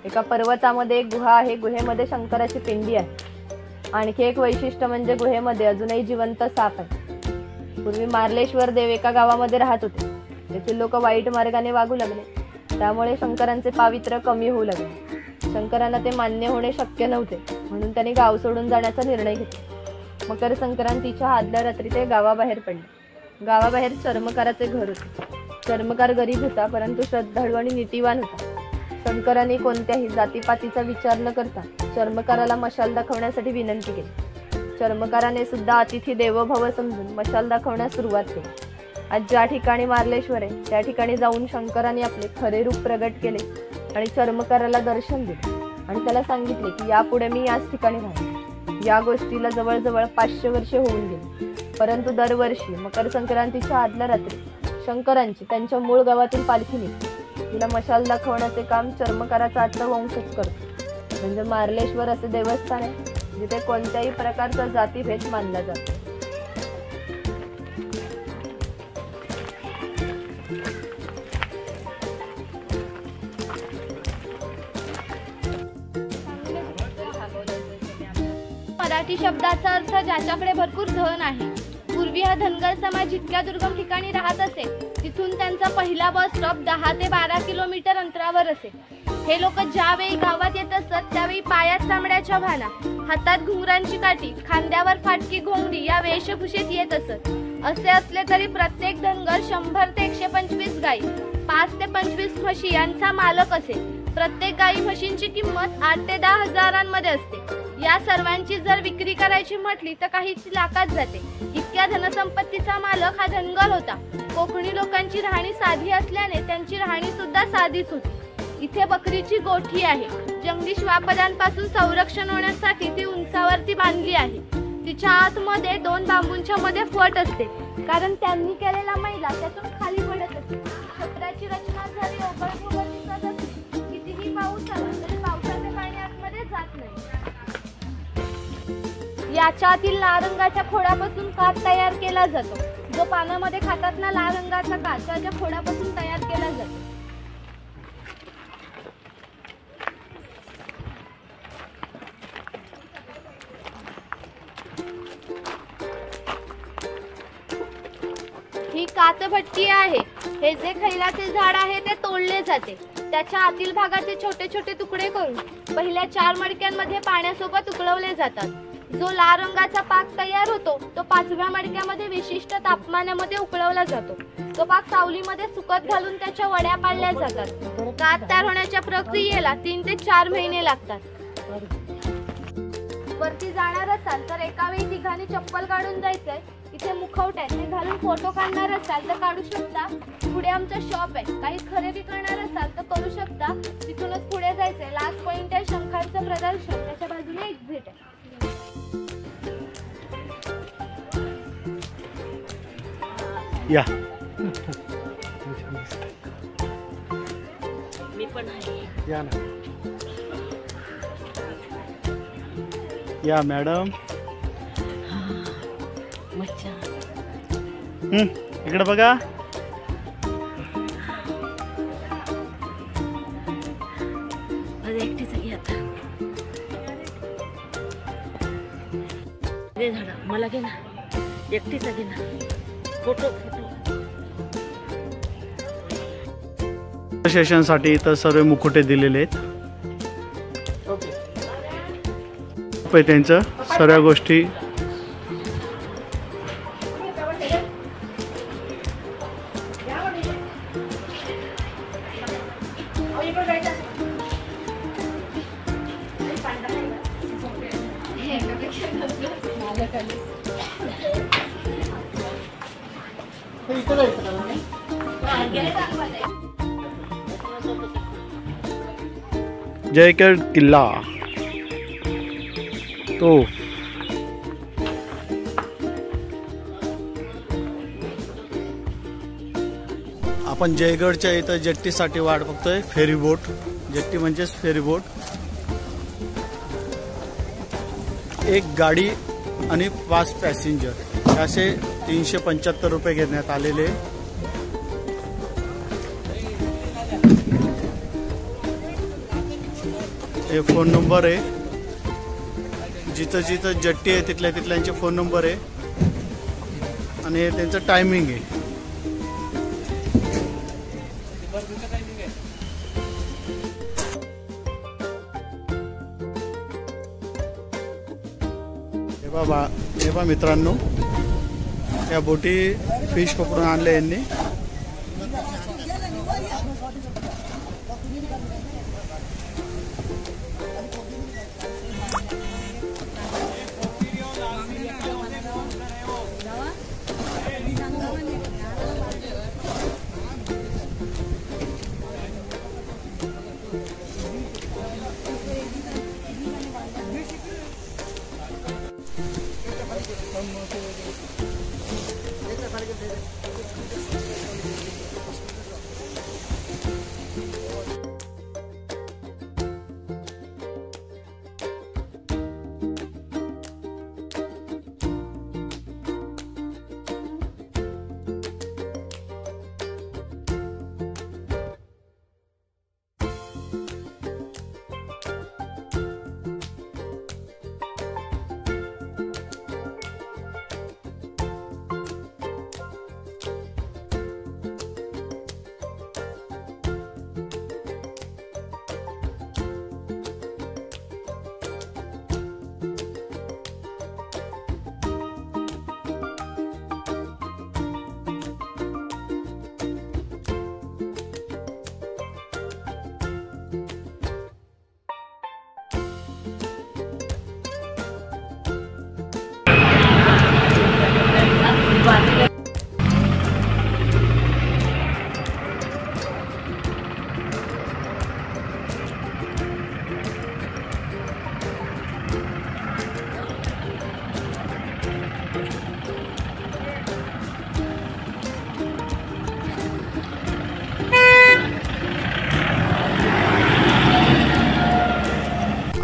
एका पर्वतामध्ये एक गुहा आहे. गुहेमध्ये शंकराची पिंडी आहे. आणखी एक वैशिष्ट्य म्हणजे गुहेमध्ये अजूनही जिवंत साप आहे. पूर्वी मार्लेश्वर देव एका गावामध्ये राहत होते. तेथील लोक वाईट मार्गाने वागू लागले, त्यामुळे शंकरांचे पावित्र्य कमी होऊ लागले. शंकरांना ते मान्य होणे शक्य नव्हते, म्हणून त्यांनी गाव सोडून जाण्याचा निर्णय घेतला. मकर संक्रांतीच्या आदल्या रात्री ते गावाबाहेर पडले. गावाबाहेर चर्मकाराचे घर होते. चर्मकार गरीब होता, परंतु श्रद्धाळू आणि नीतिवान होता. शंकरांनी कोणत्याही जातीपातीचा विचार न करता चर्मकाराला मशाल दाखवण्यासाठी विनंती केली. चर्मकाराने सुद्धा अतिथी देवो भव समजून मशाल दाखवण्यास सुरुवात केली. आज ज्या ठिकाणी मार्लेश्वर आहे त्या ठिकाणी जाऊन शंकरांनी आपले खरे रूप प्रगट केले आणि चर्मकाराला दर्शन दिले आणि त्याला सांगितले की यापुढे मी याच ठिकाणी राहतो. या गोष्टीला जवळजवळ 500 वर्षे होऊन गेली. परंतु दरवर्षी मकर संक्रांतीच्या आदल्या रात्री शंकरांची त्यांच्या मूळ गावातून पालखी निघते. तिला मशाल दाखवण्याचे काम चर्मकाराचा आजचा वंशच करतो. म्हणजे मार्लेश्वर असे देवस्थान आहे जिथे कोणत्याही प्रकारचा जातीभेद मानला जातो. मराठी शब्दाचा अर्थ ज्याच्याकडे भरपूर धन आहे. पूर्वी हा धनगर समाज जितक्या दुर्गम ठिकाणी राहत असे तिथून त्यांचा पहिला बस स्टॉप 10 ते 12 किलोमीटर अंतरावर असे. हे लोक ज्यावेळी गावात येत असत त्यावेळी पायात चामड्याच्या भाला, हातात घुंगरांची काठी, खांद्यावर फाटकी घोंगडी या वेशभूषेत येत असत. असे असले तरी प्रत्येक धनगर 100 ते 125 गाई, 5 ते 25 म्हशी यांचा मालक असे. प्रत्येक गाई म्हशींची किंमत 8 ते 10 हजारांमध्ये असते. या सर्वांची जर विक्री करायची म्हटली तर काहीची लाखात जाते. इतक्या धनसंपत्तीचा मालक हा धनगर होता. कोकणी लोकांची राहणी साधी असल्याने त्यांची राहणी सुद्धा साधीच होती. इथे बकरीची गोठी आहे. जंगली श्वापदांपासून संरक्षण होण्यासाठी ती उंचावरती बांधली आहे. तिच्या आतमध्ये 2 बांबूंच्या मध्ये फट असते, कारण त्यांनी केलेला मैला त्यातून खाली पडत असते. छत्राची रचना झाली ओबडधोबड दिसत असते. कितीही पाऊस आला तरी पावसाचे पाणी आतमध्ये जात नाही. याच्यातील लाल रंगाच्या खोडापासून कात तयार केला जातो. जो पानामध्ये खातात ना, लाल रंगाचा कात त्याच्या खोडापासून तयार केला जातो. ही कातभट्टी आहे. हे जे खैराचे झाड आहे ते तोडले जाते. त्याच्या आतील भागाचे छोटे छोटे तुकडे करून पहिल्या 4 मडक्यांमध्ये पाण्यासोबत उकळवले जातात. जो लाल रंगाचा पाक तयार होतो तो 5व्या मडक्यामध्ये विशिष्ट तापमानामध्ये उकळवला जातो. तो पाक सावलीमध्ये सुकत घालून त्याच्या वड्या पाडल्या जातात. कात तयार होण्याच्या प्रक्रियेला 3 ते 4 महिने लागतात. वरती जाणार असाल तर एका वेळी तिघांनी चप्पल काढून जायचंय. इथे मुखवट आहे, ते घालून फोटो काढणार असाल तर काढू शकता. पुढे आमचं शॉप आहे, काही खरेदी करणार असाल तर करू शकता. तिथूनच पुढे जायचंय. लास्ट पॉइंट आहे शंखांचं प्रदर्शन, त्याच्या बाजूने एक्झिट आहे. या मी पण आहे. या ना, या मॅडम. मच्छा इकडे बघा. एकटीच घे आता. दे झाडा मला घे ना, एकटीच घे ना. फोटो सेशनसाठी इथं सर्व मुकुटे दिलेले आहेत. त्यांचं सर्व गोष्टी जयगड किल्ला तो आपण जयगडच्या इथं जेट्टीसाठी वाट बघतोय. फेरी बोट, जेट्टी म्हणजेच फेरी बोट. एक गाडी आणि 5 पॅसेंजर असे 375 रुपये घेण्यात आलेले. हे फोन नंबर आहे. जिथं जिथं जेट्टी आहे तिथल्या तिथल्यांचे फोन नंबर आहे आणि हे त्यांचं टायमिंग आहे. हे बा मित्रांनो, या बोटी फिश पकडून आणले यांनी.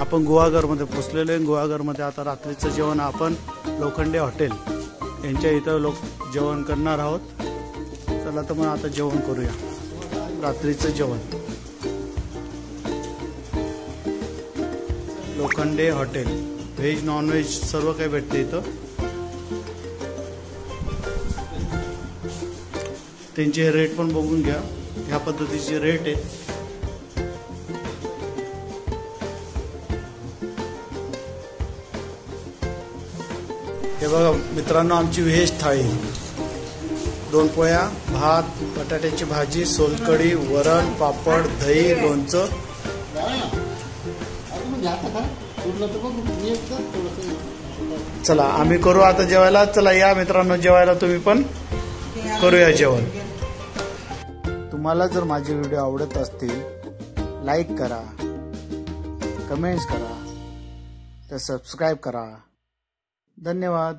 आपण गुहागरमध्ये पोचलेलो आहे. गुहागरमध्ये आता रात्रीचं जेवण आपण लोखंडे हॉटेल यांच्या इथं जेवण करणार आहोत. चला तर मग आता जेवण करूया. रात्रीचं जेवण लोखंडे हॉटेल. व्हेज नॉनव्हेज सर्व काही भेटते इथं. त्यांचे रेट पण बघून घ्या. ह्या पद्धतीचे रेट आहेत. हे बघा मित्रांनो, आमची व्हेज थाळी, 2 पोळ्या, भात, बटाट्याची भाजी, सोलकढी, वरण, पापड, दही, लोणचं. चला आम्ही करू आता जेवायला. चला या मित्रांनो जेवायला, तुम्ही पण करूया जेवण. तुम्हाला जर माझे व्हिडिओ आवडत असतील, लाईक करा, कमेंट्स करा, तर सबस्क्राईब करा. धन्यवाद.